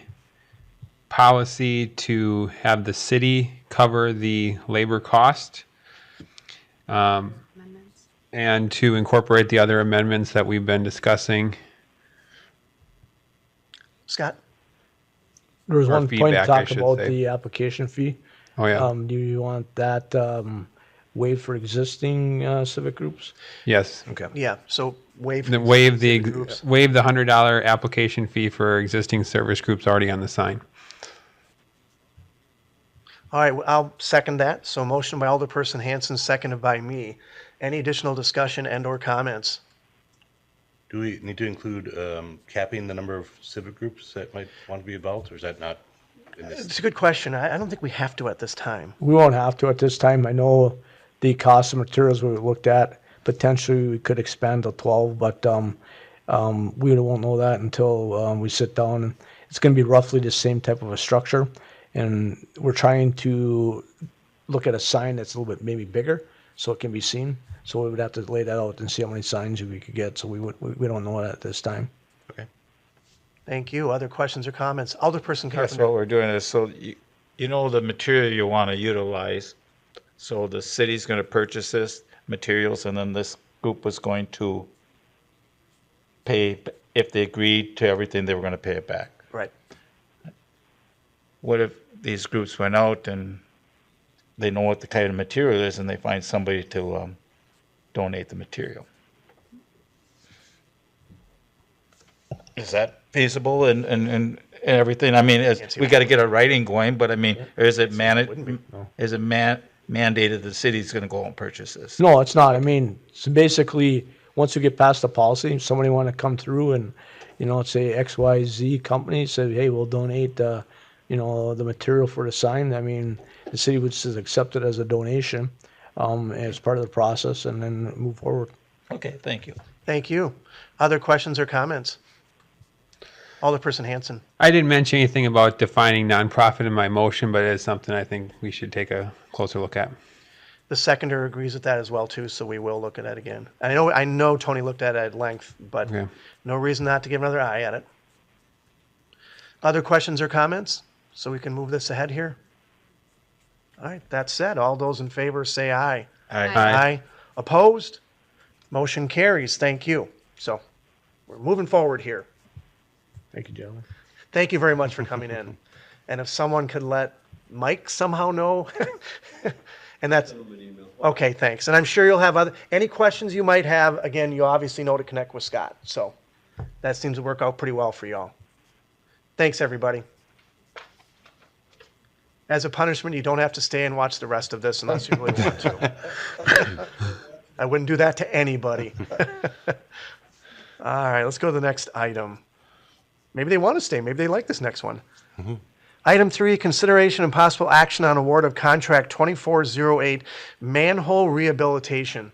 policy to have the city cover the labor cost, and to incorporate the other amendments that we've been discussing. Scott? There was Or one point to feedback, I talk should about say. the application fee. Oh, yeah. Do you want that waived for existing civic groups? Yes. Okay. Yeah, so waive. Waive the groups. $100 application fee for existing service groups already on the sign. All right, I'll second that. So motion by Alderperson Hanson, seconded by me. Any additional discussion and or comments? Do we need to include capping the number of civic groups that might want to be involved, or is that not in this? It's a good question. I don't think we have to at this time. We won't have to at this time. I know the cost of materials we looked at, potentially we could expand to 12, but we won't know that until we sit down. And It's going to be roughly the same type of a structure, and we're trying to look at a sign that's a little bit maybe bigger so it can be seen. So we would have to lay that out and see how many signs we could get. So we don't know that at this time. Okay. Thank you. Other questions or comments? Alderperson Yes, Carpenter. what we're doing is, so you know the material you want to utilize. So the city's going to purchase this materials, and then this group was going to pay, if they agreed to everything, they were going to pay it back. Right. What if these groups went out and they know what the kind of material is, and they find somebody to donate the material? Is that feasible and everything? I mean, we got to get a writing going, but I mean, or is it mandated the city's going to go and purchase this? No, it's not. I mean, so basically, once we get past the policy, somebody want to come through and, say XYZ company said, hey, we'll donate, the material for the sign. I mean, the city would just accept it as a donation as part of the process and then move forward. Okay, thank you. Thank you. Other questions or comments? Alderperson Hanson. I didn't mention anything about defining nonprofit in my motion, but it's something I think we should take a closer look at. The seconder agrees with that as well too, so we will look at that again. I know Tony looked at it at length, but Okay. no reason not to give another eye at it. Other questions or comments? So we can move this ahead here. All right, that said, all those in favor say aye. Aye. Aye. Opposed? Motion carries. Thank you. So we're moving forward here. Thank you, gentlemen. Thank you very much for coming in. And if someone could let Mike somehow know, and that's, okay, thanks. And I'm sure you'll have any questions you might have. Again, you obviously know to connect with Scott. So that seems to work out pretty well for y'all. Thanks, everybody. As a punishment, you don't have to stay and watch the rest of this unless you really want to. I wouldn't do that to anybody. All right, let's go to the next item. Maybe they want to stay. Maybe they like this next one. Item 3, consideration and possible action on award of contract 2408 Manhole Rehabilitation.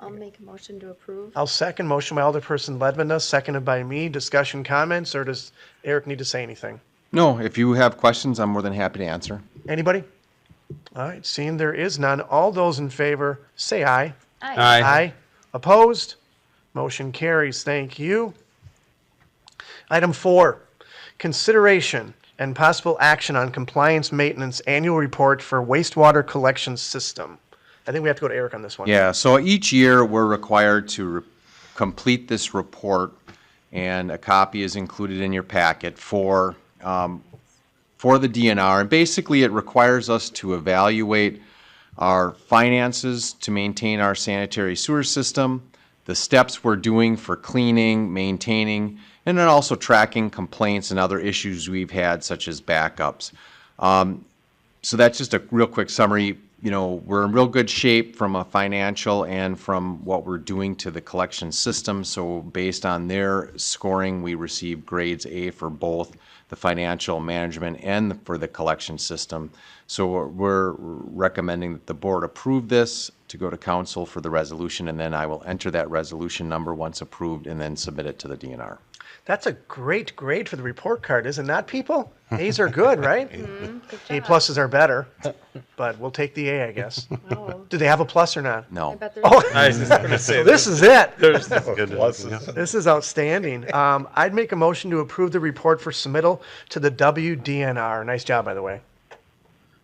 I'll make a motion to approve. I'll second. Motion by Alderperson Ledvina, seconded by me. Discussion, comments, or does Eric need to say anything? No, if you have questions, I'm more than happy to answer. Anybody? All right, seeing there is none, all those in favor say aye. Aye. Aye. Opposed? Motion carries. Thank you. Item 4, consideration and possible action on compliance maintenance annual report for wastewater collection system. I think we have to go to Eric on this one. Yeah, so each year we're required to complete this report, and a copy is included in your packet for the DNR. And basically, it requires us to evaluate our finances to maintain our sanitary sewer system, the steps we're doing for cleaning, maintaining, and then also tracking complaints and other issues we've had, such as backups. So that's just a real quick summary. We're in real good shape from a financial and from what we're doing to the collection system. So based on their scoring, we receive grades A for both the financial management and for the collection system. So we're recommending that the board approve this to go to council for the resolution, and then I will enter that resolution number once approved and then submit it to the DNR. That's a great grade for the report card, is it not, people? A's are good, right? Good A job. pluses are better, but we'll take the A, I guess. Oh, Do they have a plus or not? I No. bet there's. Oh, I was just going to say, this is it. there's This is outstanding. I'd make a motion to approve the report for submittal to the WDNR. Nice job, by the way.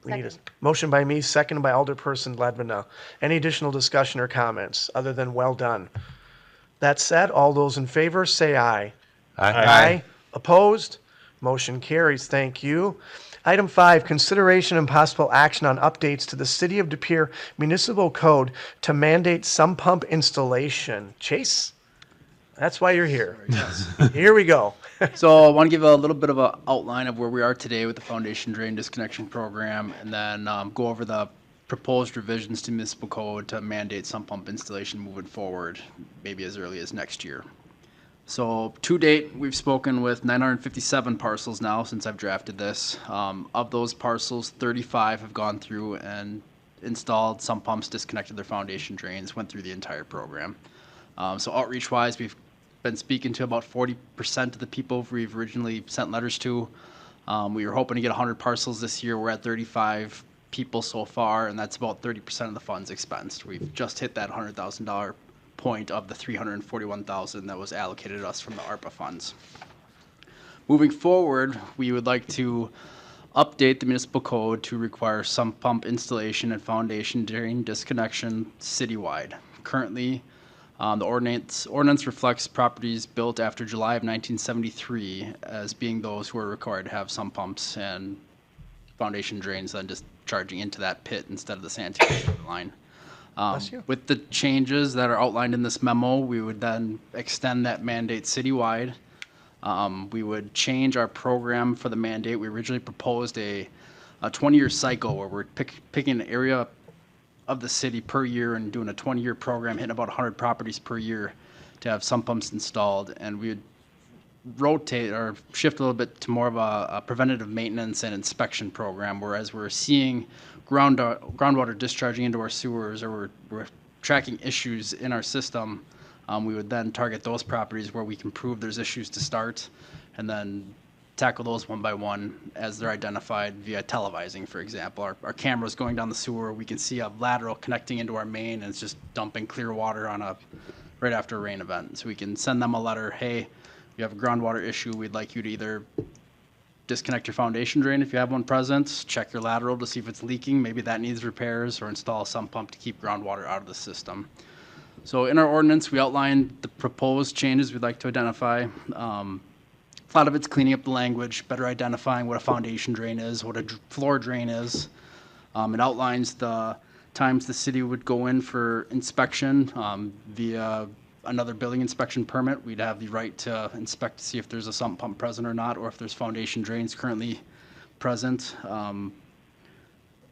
We need a Second. motion by me, seconded by Alderperson Ledvina. Any additional discussion or comments other than well done? That said, all those in favor say aye. Aye. Opposed? Motion carries. Thank you. Item 5, consideration and possible action on updates to the City of De Pere Municipal Code to mandate sump pump installation. Chase? That's why you're here. Here we go. So I want to give a little bit of an outline of where we are today with the foundation drain disconnection program, and then go over the proposed revisions to municipal code to mandate sump pump installation moving forward, maybe as early as next year. So to date, we've spoken with 957 parcels now since I've drafted this. Of those parcels, 35 have gone through and installed sump pumps, disconnected their foundation drains, went through the entire program. So outreach-wise, we've been speaking to about 40% of the people we've originally sent letters to. We were hoping to get 100 parcels this year. We're at 35 people so far, and that's about 30% of the funds expensed. We've just hit that $100,000 point of the $341,000 that was allocated to us from the ARPA funds. Moving forward, we would like to update the municipal code to require sump pump installation and foundation drain disconnection citywide. Currently, the ordinance reflects properties built after July of 1973 as being those who are required to have sump pumps and foundation drains then discharging into that pit instead of the sanitary line. With the changes that are outlined in this memo, we would then extend that mandate citywide. We would change our program for the mandate. We originally proposed a 20-year cycle where we're picking an area of the city per year and doing a 20-year program, hitting about 100 properties per year to have sump pumps installed. And we would rotate or shift a little bit to more of a preventative maintenance and inspection program, whereas we're seeing groundwater discharging into our sewers or we're tracking issues in our system. We would then target those properties where we can prove there's issues to start and then tackle those one by one as they're identified via televising, for example. Our cameras going down the sewer, we can see a lateral connecting into our main and it's just dumping clear water right after a rain event. So we can send them a letter, hey, you have a groundwater issue, we'd like you to either disconnect your foundation drain if you have one present, check your lateral to see if it's leaking, maybe that needs repairs, or install a sump pump to keep groundwater out of the system. So in our ordinance, we outlined the proposed changes we'd like to identify. A lot of it's cleaning up the language, better identifying what a foundation drain is, what a floor drain is. It outlines the times the city would go in for inspection via another building inspection permit. We'd have the right to inspect to see if there's a sump pump present or not, or if there's foundation drains currently present.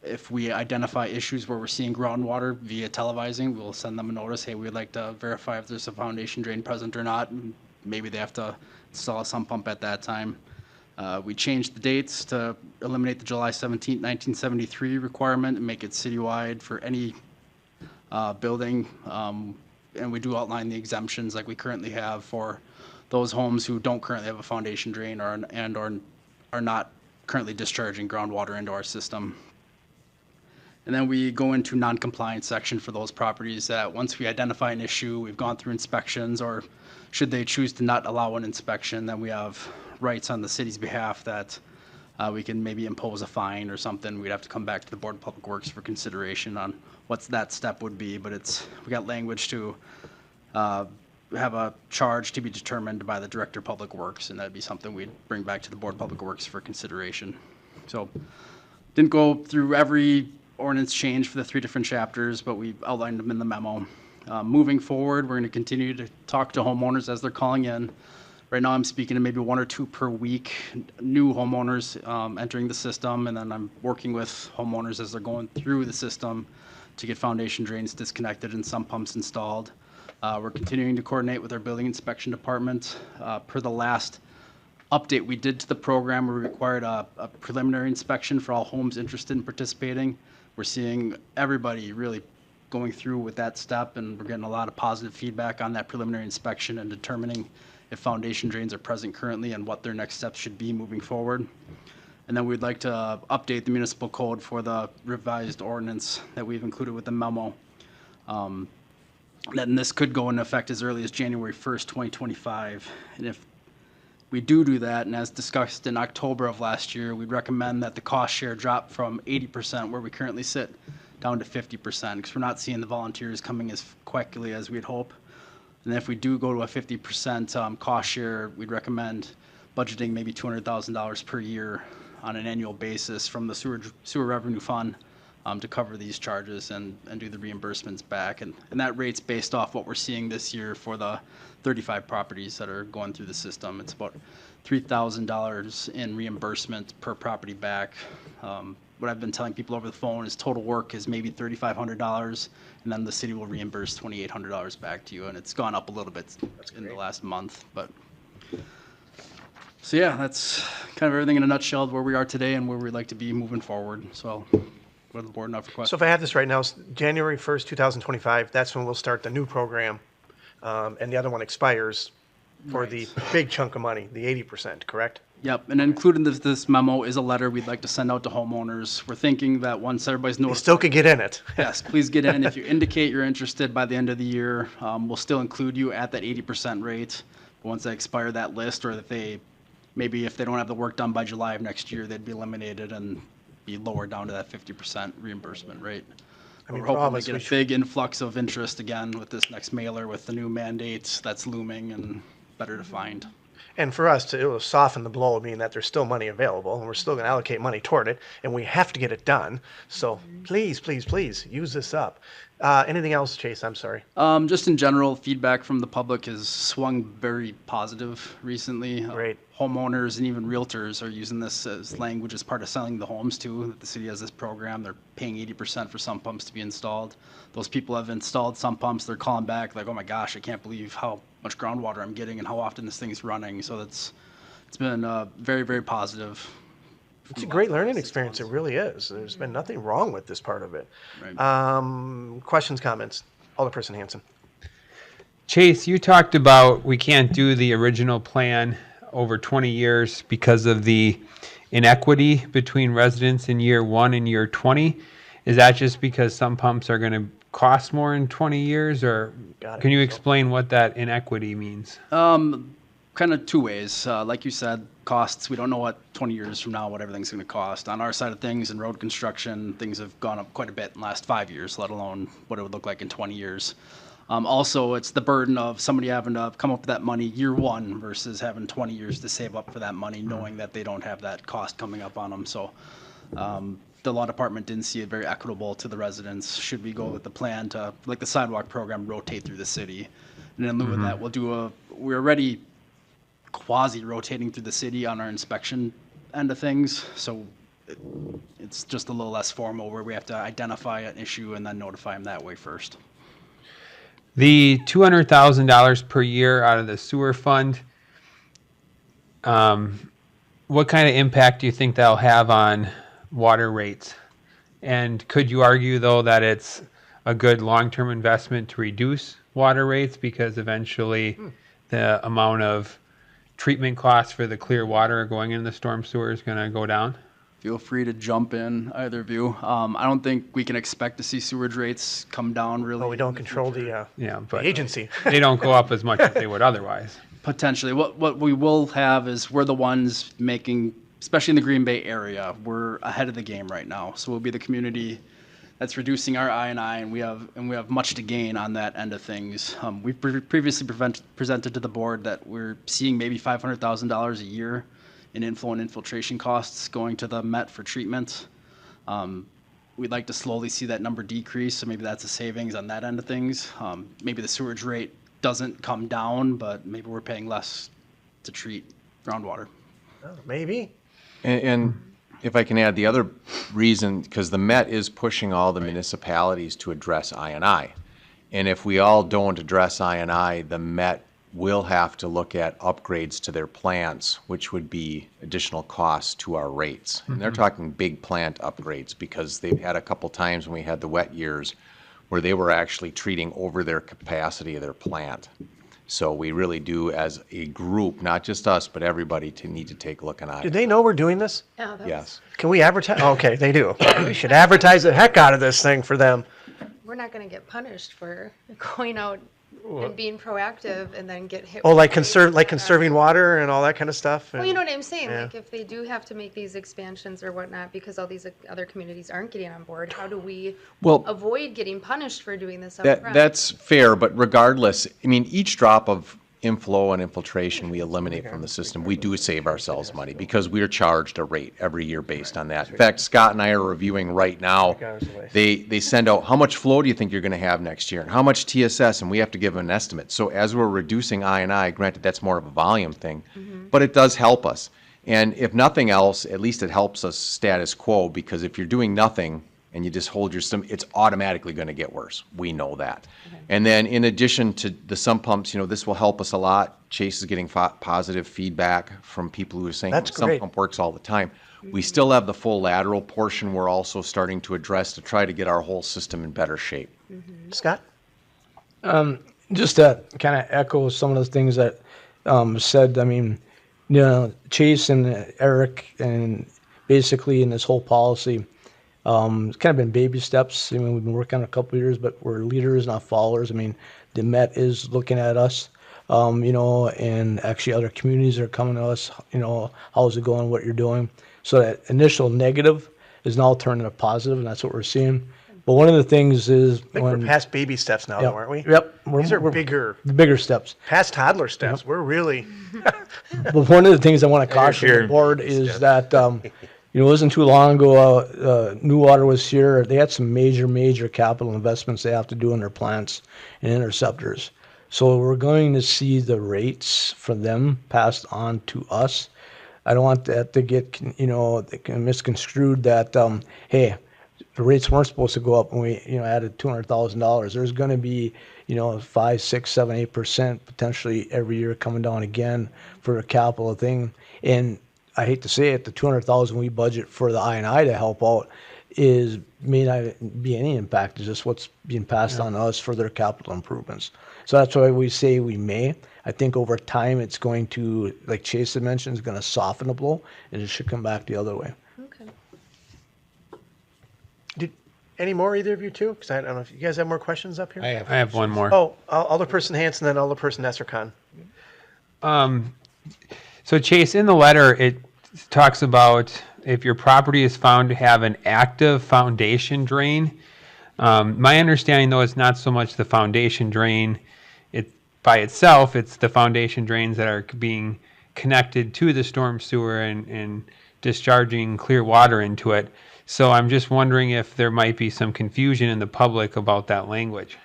If we identify issues where we're seeing groundwater via televising, we'll send them a notice, hey, we'd like to verify if there's a foundation drain present or not. Maybe they have to install a sump pump at that time. We changed the dates to eliminate the July 17, 1973 requirement and make it citywide for any building. And we do outline the exemptions like we currently have for those homes who don't currently have a foundation drain or are not currently discharging groundwater into our system. And then we go into non-compliance section for those properties that once we identify an issue, we've gone through inspections, or should they choose to not allow an inspection, then we have rights on the city's behalf that we can maybe impose a fine or something. We'd have to come back to the Board of Public Works for consideration on what that step would be, but we got language to have a charge to be determined by the Director of Public Works, and that'd be something we'd bring back to the Board of Public Works for consideration. So didn't go through every ordinance change for the 3 different chapters, but we outlined them in the memo. Moving forward, we're going to continue to talk to homeowners as they're calling in. Right now, I'm speaking to maybe 1 or 2 per week, new homeowners entering the system, and then I'm working with homeowners as they're going through the system to get foundation drains disconnected and sump pumps installed. We're continuing to coordinate with our building inspection department. Per the last update we did to the program, we required a preliminary inspection for all homes interested in participating. We're seeing everybody really going through with that step, and we're getting a lot of positive feedback on that preliminary inspection and determining if foundation drains are present currently and what their next steps should be moving forward. And then we'd like to update the municipal code for the revised ordinance that we've included with the memo. And this could go into effect as early as January 1st, 2025. And if we do that, and as discussed in October of last year, we'd recommend that the cost share drop from 80%, where we currently sit, down to 50%, because we're not seeing the volunteers coming as quickly as we'd hope. And if we do go to a 50% cost share, we'd recommend budgeting maybe $200,000 per year on an annual basis from the sewer revenue fund to cover these charges and do the reimbursements back. And that rate's based off what we're seeing this year for the 35 properties that are going through the system. It's about $3,000 in reimbursement per property back. What I've been telling people over the phone is total work is maybe $3,500, and then the city will reimburse $2,800 back to you, and it's gone up a little bit in the last month. But so yeah, that's kind of everything in a nutshell, where we are today and where we'd like to be moving forward. So I'll go to the board now for questions. So if I have this right now, January 1st, 2025, that's when we'll start the new program, and the other one expires for the big chunk of money, the 80%, correct? Yep, and included in this memo is a letter we'd like to send out to homeowners. We're thinking that once everybody's You notified. still could get in it. Yes, please get in. If you indicate you're interested by the end of the year, we'll still include you at that 80% rate. But once they expire that list, or if they, maybe if they don't have the work done by July of next year, they'd be eliminated and be lowered down to that 50% reimbursement rate. mean, We're for all of hoping us, to we get a big influx of interest again with this next mailer, with the new mandates that's looming and better defined. And for us, it will soften the blow, meaning that there's still money available, and we're still going to allocate money toward it, and we have to get it done. So please, please, please, use this up. Anything else, Chase? I'm sorry. Just in general, feedback from the public has swung very positive recently. Great. Homeowners and even realtors are using this as language as part of selling the homes too. That the city has this program. They're paying 80% for sump pumps to be installed. Those people have installed sump pumps. They're calling back like, "Oh my gosh, I can't believe how much groundwater I'm getting and how often this thing's running." So it's been very, very positive. It's a great learning experience. It really is. There's been nothing wrong with this part of it. Right. Questions, comments? Alderperson Hanson. Chase, you talked about we can't do the original plan over 20 years because of the inequity between residents in year 1 and year 20. Is that just because some pumps are going to cost more in 20 years, or can you explain what that inequity means? Kind of two ways. Like you said, costs. We don't know what 20 years from now what everything's going to cost. On our side of things, in road construction, things have gone up quite a bit in the last 5 years, let alone what it would look like in 20 years. Also, it's the burden of somebody having to come up with that money year one versus having 20 years to save up for that money, knowing that they don't have that cost coming up on them. So the law department didn't see it very equitable to the residents. Should we go with the plan to, like the sidewalk program, rotate through the city? And in lieu of that, we're already quasi-rotating through the city on our inspection end of things. So it's just a little less formal where we have to identify an issue and then notify them that way first. The $200,000 per year out of the sewer fund, what kind of impact do you think that'll have on water rates? And could you argue, though, that it's a good long-term investment to reduce water rates because eventually the amount of treatment costs for the clear water going into the storm sewer is going to go down? Feel free to jump in, either of you. I don't think we can expect to see sewage rates come down really. Well, we don't control the agency. They don't go up as much as they would otherwise. Potentially. What we will have is we're the ones making, especially in the Green Bay area, we're ahead of the game right now. So we'll be the community that's reducing our I&I, and we have much to gain on that end of things. We've previously presented to the board that we're seeing maybe $500,000 a year in inflow and infiltration costs going to the Met for treatment. We'd like to slowly see that number decrease, so maybe that's a savings on that end of things. Maybe the sewage rate doesn't come down, but maybe we're paying less to treat groundwater. Oh, maybe. And if I can add the other reason, because the Met is pushing all the municipalities to address I&I. And if we all don't address I&I, the Met will have to look at upgrades to their plants, which would be additional costs to our rates. And they're talking big plant upgrades, because they've had a couple times when we had the wet years where they were actually treating over their capacity of their plant. So we really do, as a group, not just us, but everybody, need to take a look at it. Do they know we're doing this? Yeah, Yes. Can we advertise? Okay, they do. We should advertise the heck out of this thing for them. we're not going to get punished for going out and being proactive and then get hit. Oh, with like rates conserving water and all that kind of stuff? Well, you know what I'm saying? Yeah. Like if they do have to make these expansions or whatnot because all these other communities aren't getting on board, how do we avoid getting punished for doing this up front? That's fair, but regardless, I mean, each drop of inflow and infiltration we eliminate from the system, we do save ourselves money because we are charged a rate every year based on that. In fact, Scott and I are reviewing right now. They send out, how much flow do you think you're going to have next year? And how much TSS? And we have to give them an estimate. So as we're reducing I&I, granted that's more of a volume thing, but it does help us. And if nothing else, at least it helps us status quo, because if you're doing nothing and you just hold your system, it's automatically going to get worse. We know that. And then in addition to the sump pumps, you know, this will help us a lot. Chase is getting positive feedback from people who are saying sump pump works all the time. We still have the full lateral portion we're also starting to address to try to get our whole system in better shape. Scott? Just to kind of echo some of those things that said, I mean, you know, Chase and Eric and basically in this whole policy, it's kind of been baby steps. I mean, we've been working on it a couple of years, but we're leaders, not followers. I mean, the Met is looking at us, you know, and actually other communities are coming to us, you know, how's it going, what you're doing. So that initial negative is now turning a positive, and that's what we're seeing. But one of the things is I think we're past baby steps now, Yep. though, aren't we? Yep. These are We're bigger, the bigger steps. past toddler steps. We're really, But one of the things I want to caution here. the board is that, you know, it wasn't too long ago, New Water was here. They had some major capital investments they have to do in their plants and interceptors. So we're going to see the rates for them passed on to us. I don't want that to get, you know, misconstrued that, hey, the rates weren't supposed to go up when we, you know, added $200,000. There's going to be, you know, 5, 6, 7, 8% potentially every year coming down again for a capital thing. And I hate to say it, the $200,000 we budget for the I&I to help out may not be any impact. It's just what's being passed on to us for their capital improvements. So that's why we say we may. I think over time it's going to, like Chase had mentioned, it's going to soften the blow, and it should come back the other way. Okay. any more, either of you two? Because I don't know if you guys have more questions up here. I have one more. Oh, Alderperson Hanson, then Alderperson Essercon. So Chase, in the letter, it talks about if your property is found to have an active foundation drain. My understanding, though, is not so much the foundation drain by itself, it's the foundation drains that are being connected to the storm sewer and discharging clear water into it. So I'm just wondering if there might be some confusion in the public about that language.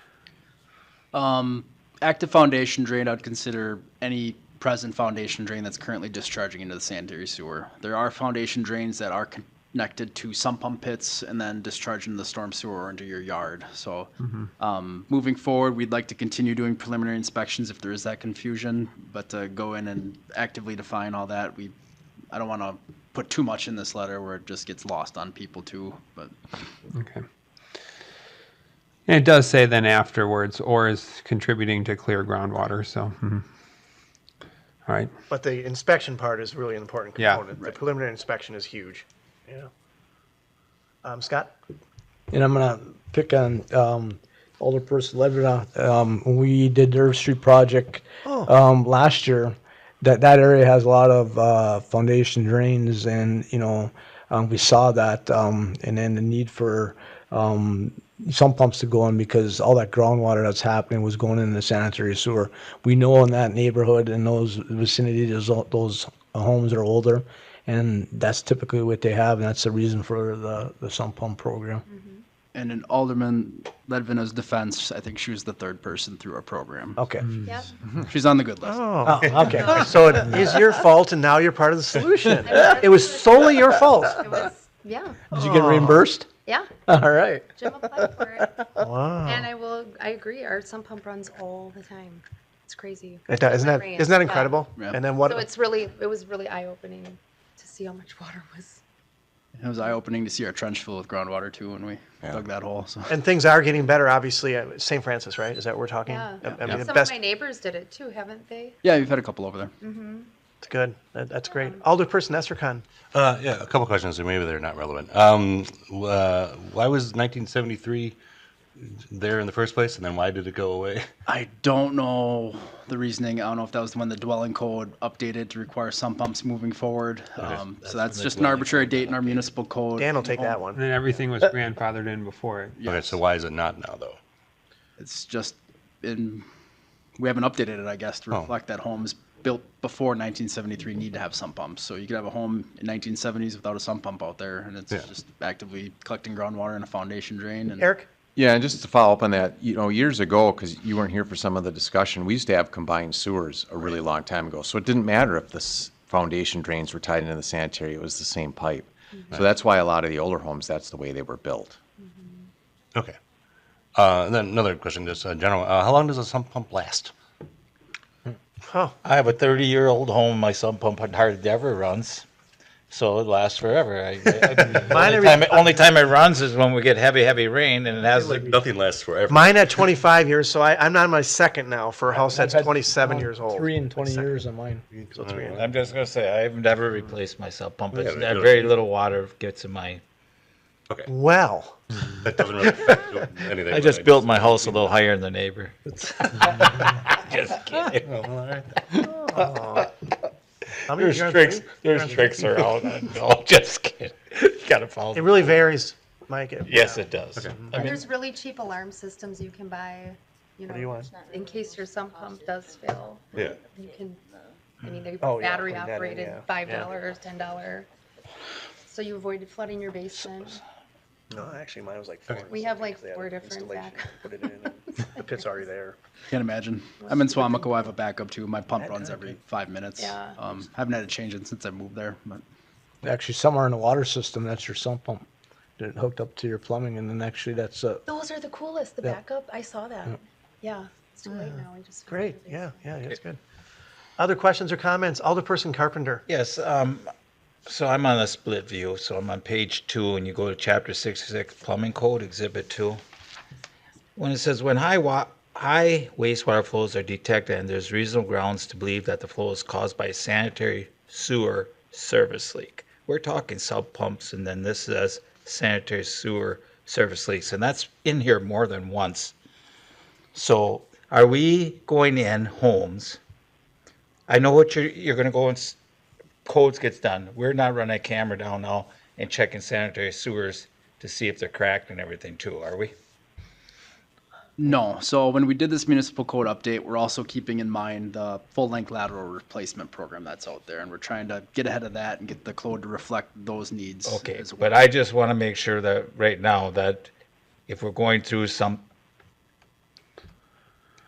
Active foundation drain, I'd consider any present foundation drain that's currently discharging into the sanitary sewer. There are foundation drains that are connected to sump pump pits and then discharge into the storm sewer or into your yard. So moving forward, we'd like to continue doing preliminary inspections if there is that confusion, but to go in and actively define all that, I don't want to put too much in this letter where it just gets lost on people too. But Okay. And it does say then afterwards, or is contributing to clear groundwater, so. All right. But the inspection part is really an important Yeah. component. The preliminary inspection is huge. Yeah. Scott? And I'm gonna pick on Alderperson Lebanon. When we did the Earth Street project last year, that area has a lot of foundation drains, and we saw that, and then the need for sump pumps to go in because all that groundwater that's happening was going in the sanitary sewer. We know in that neighborhood and those vicinities, those homes are older, and that's typically what they have, and that's the reason for the sump pump program. and in Alderman Ledvina's defense, I think she was the third person through our program. Okay. Yep. She's on the good list. Oh, Okay. so it is your fault, and now you're part of the solution. It was solely your fault. It was, yeah, Did you get reimbursed? yeah. All right. Jim applied for it. Wow. And I agree, our sump pump runs all the time. It's crazy. Isn't that Rain. isn't that Yeah. incredible? Yeah. And then So what? it was really eye-opening to see how much water was. It was eye-opening to see our trench full of groundwater too when we dug that hole. So. And things are getting better, obviously, at St. Francis, right? Is that what we're talking? Yeah. I mean, the Some best. of my neighbors did it too, haven't they? Yeah, we've had a couple over there. It's good. That's great. Alderperson Essercon. Yeah, a couple questions, and maybe they're not relevant. Why was 1973 there in the first place, and then why did it go away? I don't know the reasoning. I don't know if that was when the dwelling code updated to require sump pumps moving forward. So that's just an arbitrary date in our municipal code. Dan will take that one. And then everything was grandfathered in before it. Okay, so why is it not now, though? It's just we haven't updated it, I guess, to reflect that homes built before 1973 need to have sump pumps. So you could have a home in 1970s without a sump pump out there, and it's just actively collecting groundwater in a foundation drain. And Eric? Yeah, and just to follow up on that, years ago, because you weren't here for some of the discussion, we used to have combined sewers a really long time ago. So it didn't matter if the foundation drains were tied into the sanitary, it was the same pipe. So that's why a lot of the older homes, that's the way they were built. Okay. And then another question, just general. How long does a sump pump last? Oh, I have a 30-year-old home. My sump pump hardly ever runs. So it lasts forever. Mine only time it runs is when we get heavy rain, and it has Like nothing lasts forever. Mine at 25 years, so I'm on my second now for a house that's I've had 27 years old. 3 and 20 years on mine. So 3 I'm just gonna say I've never replaced my sub pump. It's Yeah, very little water gets in my. Okay. Well, That doesn't really affect anything. I just built my house a little higher than the neighbor. Just kidding. how many There's years? tricks. There's tricks around. No, just kidding. You gotta follow. It really varies, Mike. Yes, it does. There's really cheap alarm systems you can buy, you know, do you want? in case your sump pump does fail. Yeah. You can, I mean, they're Oh, yeah, battery plug that in, operated, yeah. $5, $10. So you avoided flooding your basement. No, actually, mine was like 4. We have like They had 4 an different installation, back. put it in, and the pit's already there. Can't imagine. I'm in Swamico. I have a backup too. My pump runs every 5 minutes. Yeah. Haven't had to change it since I moved there. But Actually, somewhere in the water system, that's your sump pump. That hooked up to your plumbing, and then actually that's Those are the coolest, the Yeah. backup. I saw that. Yeah, it's too late now. I just. Great, yeah, it's good. Other questions or comments? Alderperson Carpenter. Yes, so I'm on a split view, so I'm on page 2, and you go to chapter 66, plumbing code, exhibit 2. When it says, when high wastewater flows are detected and there's reasonable grounds to believe that the flow is caused by a sanitary sewer service leak. We're talking sub pumps, and then this says sanitary sewer service leaks, and that's in here more than once. So are we going in homes? I know what you're going to go and codes gets done. We're not running a camera down now and checking sanitary sewers to see if they're cracked and everything too, are we? no. So when we did this municipal code update, we're also keeping in mind the full-length lateral replacement program that's out there, and we're trying to get ahead of that and get the code to reflect those needs. Okay, as well. but I just want to make sure that right now that if we're going through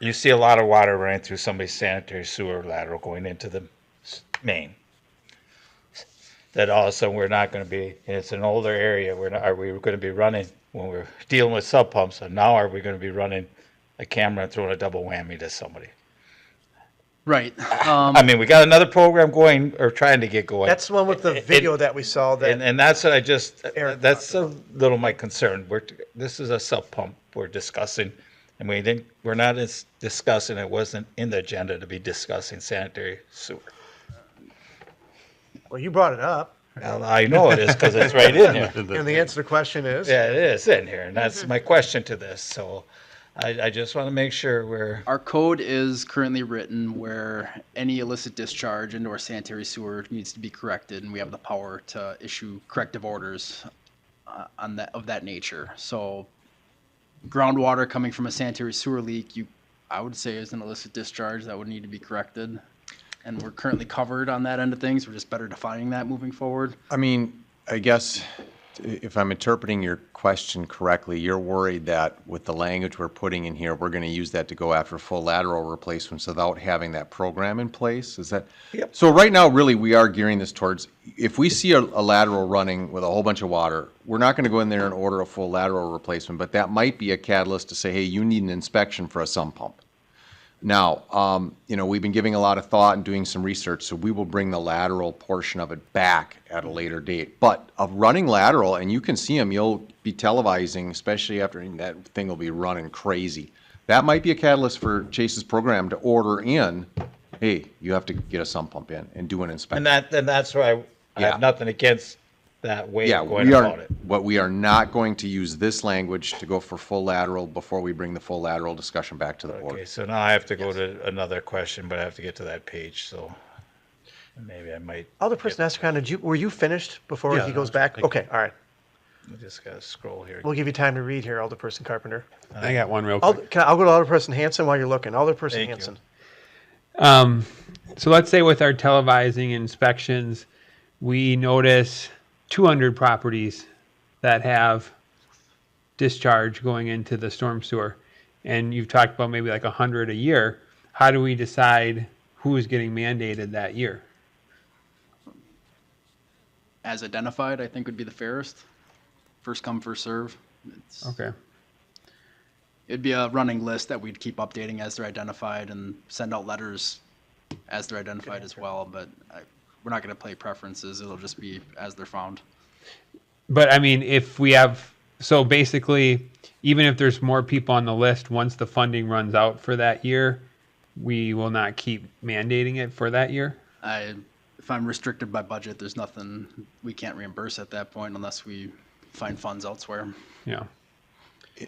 you see a lot of water running through somebody's sanitary sewer lateral going into the main. That all of a sudden we're not going to be, and it's an older area, are we going to be running, when we're dealing with sub pumps, and now are we going to be running a camera and throwing a double whammy to somebody? Right. I mean, we got another program going, or trying to get going. That's the one with the video that we saw that. And that's what I just, Eric that's a little my concern. This is a sub pump we're discussing, and we're not discussing, it wasn't in the agenda to be discussing sanitary sewer. Well, you brought it up, Well, I know it is because it's right in here. and the answer to the question is? Yeah, it is in here, and that's my question to this. So I just want to make sure Our code is currently written where any illicit discharge into our sanitary sewer needs to be corrected, and we have the power to issue corrective orders of that nature. So groundwater coming from a sanitary sewer leak, I would say is an illicit discharge that would need to be corrected. And we're currently covered on that end of things. We're just better defining that moving forward. I mean, I guess if I'm interpreting your question correctly, you're worried that with the language we're putting in here, we're going to use that to go after full lateral replacements without having that program in place? Is that? Yep. So right now, really, we are gearing this towards, if we see a lateral running with a whole bunch of water, we're not going to go in there and order a full lateral replacement, but that might be a catalyst to say, hey, you need an inspection for a sump pump. Now, we've been giving a lot of thought and doing some research, so we will bring the lateral portion of it back at a later date. But a running lateral, and you can see them, you'll be televising, especially after that thing will be running crazy. That might be a catalyst for Chase's program to order in, hey, you have to get a sump pump in and do an inspection. and that's why I Yeah. have nothing against that way Yeah, of going we about are, it. but we are not going to use this language to go for full lateral before we bring the full lateral discussion back to the Okay, board. so now I have to go to another question, but I have to get to that page, so maybe I might. Alderperson Estercon, were you finished before Yeah, he goes no, back? thank you. Okay, all right. I just gotta scroll here. We'll give you time to read here, Alderperson Carpenter. I got one real quick. I'll go to Alderperson Hanson while you're looking. Alderperson Thank you. Hanson. So let's say with our televising inspections, we notice 200 properties that have discharge going into the storm sewer. And you've talked about maybe like 100 a year. How do we decide who is getting mandated that year? As identified, I think would be the fairest. First come, first serve. Okay. It'd be a running list that we'd keep updating as they're identified and send out letters as they're identified as well. But we're not gonna play preferences. It'll just be as they're found. But I mean, if we have, so basically, even if there's more people on the list, once the funding runs out for that year, we will not keep mandating it for that year? If I'm restricted by budget, there's nothing we can't reimburse at that point unless we find funds elsewhere. Yeah.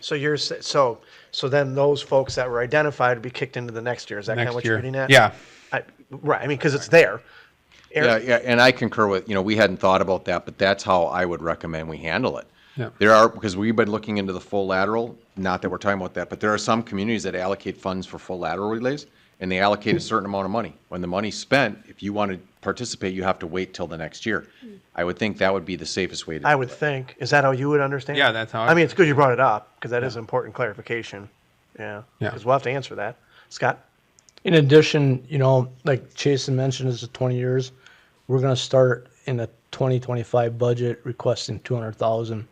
So so then those folks that were identified would be kicked into the next year. Is that kind of what you're getting at? Yeah. Right. I mean, because it's there. Eric? Yeah, and I concur with, we hadn't thought about that, but that's how I would recommend we handle it. Yeah. Because we've been looking into the full lateral, not that we're talking about that, but there are some communities that allocate funds for full lateral relays, and they allocate a certain amount of money. When the money's spent, if you want to participate, you have to wait till the next year. I would think that would be the safest way to do it. I would think. Is that how you would understand? Yeah, that's how I mean, it's good you brought it up because that is important clarification. Yeah. Yeah. Because we'll have to answer that. Scott? In addition, like Jason mentioned, is 20 years. We're going to start in the 2025 budget requesting 200,000.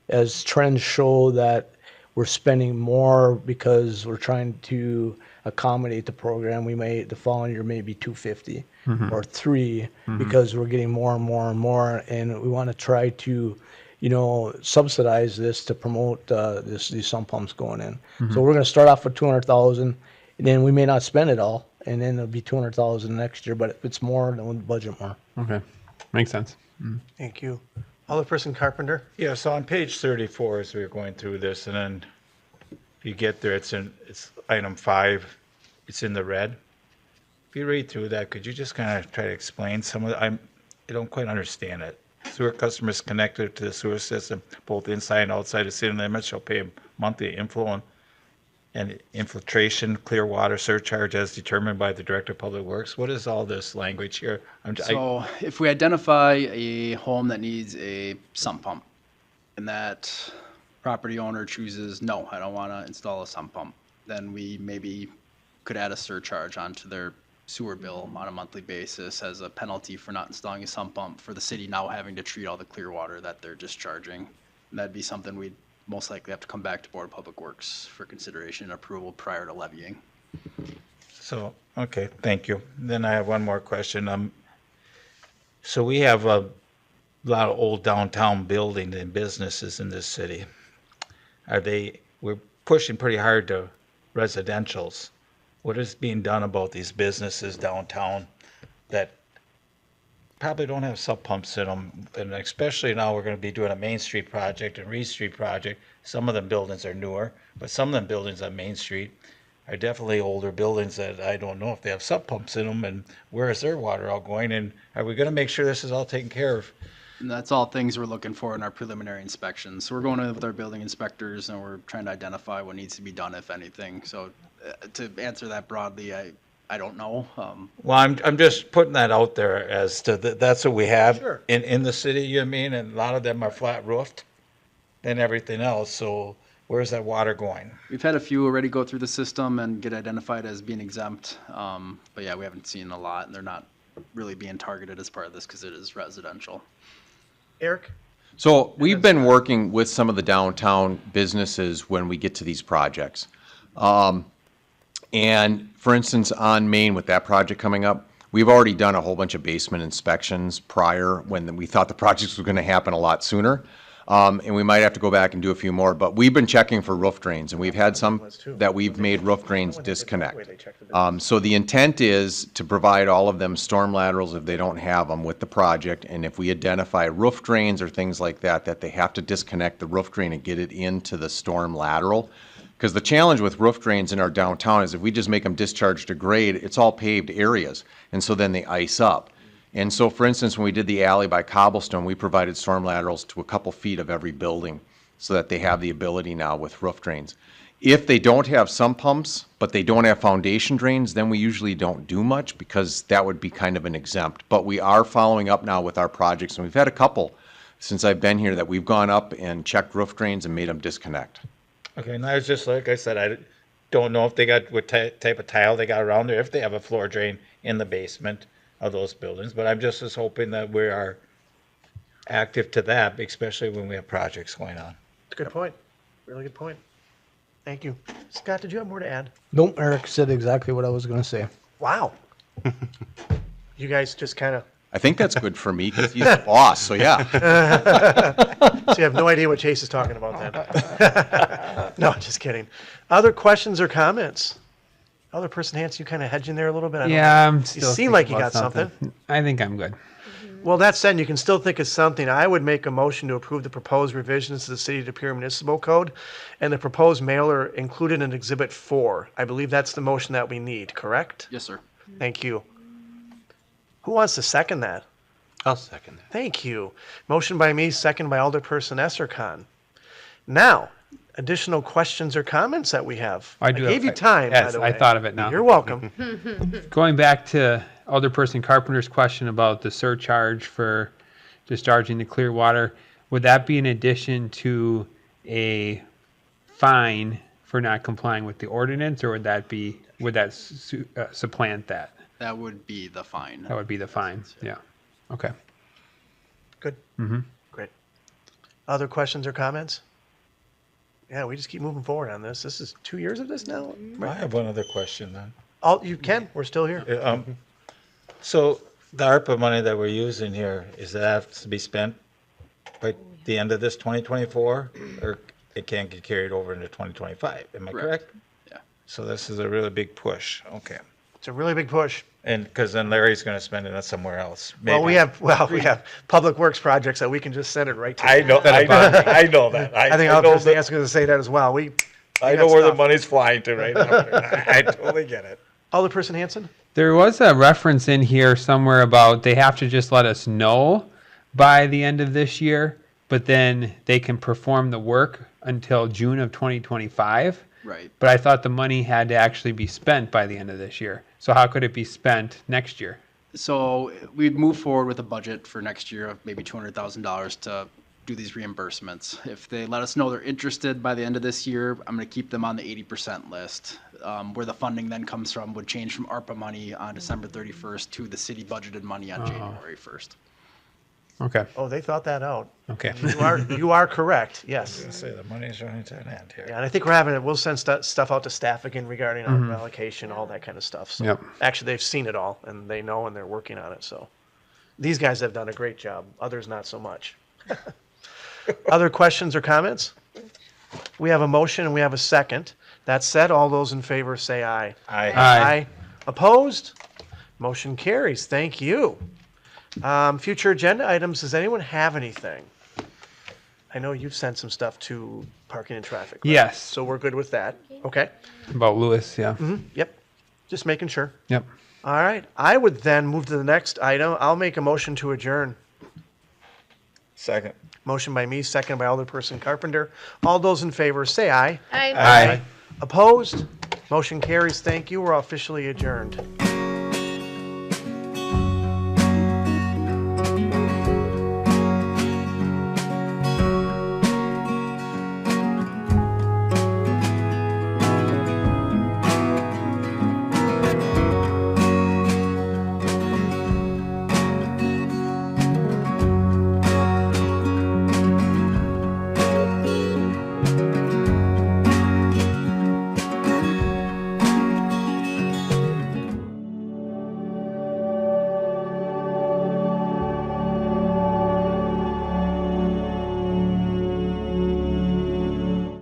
As trends show that we're spending more because we're trying to accommodate the program, the following year may be 250 or 3 because we're getting more and more and more, and we want to try to subsidize this to promote these sump pumps going in. So we're going to start off with 200,000, and then we may not spend it all, and then it'll be 200,000 next year. But if it's more, then we'll budget more. Okay. Makes sense. Thank you. Alderperson Carpenter? Yeah, so on page 34, as we were going through this, and then if you get there, it's item 5, it's in the red. If you read through that, could you just kind of try to explain some of it? I don't quite understand it. Sewer customers connected to the sewer system, both inside and outside the city limits, shall pay a monthly inflow and infiltration clear water surcharge as determined by the Director of Public Works. What is all this language here? So if we identify a home that needs a sump pump and that property owner chooses, no, I don't want to install a sump pump, then we maybe could add a surcharge onto their sewer bill on a monthly basis as a penalty for not installing a sump pump, for the city now having to treat all the clear water that they're discharging. And that'd be something we'd most likely have to come back to Board of Public Works for consideration and approval prior to levying. So, okay, thank you. Then I have one more question. So we have a lot of old downtown buildings and businesses in this city. We're pushing pretty hard to residentials. What is being done about these businesses downtown that probably don't have sub pumps in them? And especially now we're going to be doing a Main Street project and Reed Street project. Some of them buildings are newer, but some of them buildings on Main Street are definitely older buildings that I don't know if they have sub pumps in them, and where is their water all going? And are we going to make sure this is all taken care of? And that's all things we're looking for in our preliminary inspections. So we're going in with our building inspectors and we're trying to identify what needs to be done, if anything. So to answer that broadly, I don't know. Well, I'm just putting that out there as to that's what we have Sure. in the city, you mean, and a lot of them are flat roofed and everything else. So where's that water going? We've had a few already go through the system and get identified as being exempt. But yeah, we haven't seen a lot, and they're not really being targeted as part of this because it is residential. Eric? So we've been working with some of the downtown businesses when we get to these projects. And for instance, on Main with that project coming up, we've already done a whole bunch of basement inspections prior when we thought the projects were going to happen a lot sooner. And we might have to go back and do a few more, but we've been checking for roof drains, and we've had some that we've made roof drains disconnect. So the intent is to provide all of them storm laterals if they don't have them with the project, and if we identify roof drains or things like that, that they have to disconnect the roof drain and get it into the storm lateral. Because the challenge with roof drains in our downtown is if we just make them discharge to grade, it's all paved areas, and so then they ice up. And so, for instance, when we did the alley by Cobblestone, we provided storm laterals to a couple feet of every building so that they have the ability now with roof drains. If they don't have sump pumps, but they don't have foundation drains, then we usually don't do much because that would be kind of an exempt. But we are following up now with our projects, and we've had a couple since I've been here that we've gone up and checked roof drains and made them disconnect. Okay, and I was just, like I said, I don't know if they got what type of tile they got around there, if they have a floor drain in the basement of those buildings, but I'm just hoping that we are active to that, especially when we have projects going on. That's a good point. Really good point. Thank you. Scott, did you have more to add? Nope, Eric said exactly what I was going to say. Wow. You guys just kind of I think that's good for me because he's the boss, so yeah. So you have no idea what Chase is talking about then. No, just kidding. Other questions or comments? Other person, Hans, you kind of hedging there a little bit? I don't know. Yeah, I'm You still. seem like you thinking got about something. I think I'm good. Well, that said, you can still think of something. I would make a motion to approve the proposed revisions to the City of Pere Municipal Code and the proposed mailer included in Exhibit 4. I believe that's the motion that we need, correct? Yes, sir. Thank you. Who wants to second that? I'll second that. Thank you. Motion by me, second by Alderperson Esserkan. Now, additional questions or comments that we have? I do have- gave you time, by yes, the I way. thought of it now. You're welcome. Going back to Alderperson Carpenter's question about the surcharge for discharging the clear water, would that be in addition to a fine for not complying with the ordinance, or would that supplant that? That would be the fine. That would be the fine. Yeah. Okay. Good. Mm-hmm. Great. Other questions or comments? Yeah, we just keep moving forward on this. This is 2 years of this now? I have one other question then. You can. We're still here. So the ARPA money that we're using here, is that have to be spent by the end of this 2024? Or it can't get carried over into 2025? Am I correct? Yeah. So this is a really big push. Okay. It's a really big push. And because then Larry's going to spend it somewhere else. Well, we have public works projects that we can just send it right to. I know that. I think Alderperson Hans is going to say that as well. I know where the money's flying to right now. I totally get it. Alderperson Hanson? There was a reference in here somewhere about they have to just let us know by the end of this year, but then they can perform the work until June of 2025. Right. But I thought the money had to actually be spent by the end of this year. So how could it be spent next year? So we'd move forward with a budget for next year of maybe $200,000 to do these reimbursements. If they let us know they're interested by the end of this year, I'm going to keep them on the 80% list. Where the funding then comes from would change from ARPA money on December 31st to the city budgeted money on January 1st. Okay. Oh, they thought that out. Okay. You are correct. Yes. I say the money's running to an end here. Yeah, and I think we'll send stuff out to staff again regarding our allocation, all that kind of stuff. So Yep. actually, they've seen it all and they know and they're working on it. So these guys have done a great job. Others not so much. Other questions or comments? We have a motion and we have a second. That said, all those in favor say aye. Aye. Aye. Opposed? Motion carries. Thank you. Future agenda items, does anyone have anything? I know you've sent some stuff to parking and traffic. Right? Yes. So we're good with that. Okay. About Lewis, yeah. Yep. Just making sure. Yep. All right. I would then move to the next item. I'll make a motion to adjourn. Second. Motion by me, second by Alderperson Carpenter. All those in favor say aye. Aye. Aye. Opposed? Motion carries. Thank you. We're officially adjourned.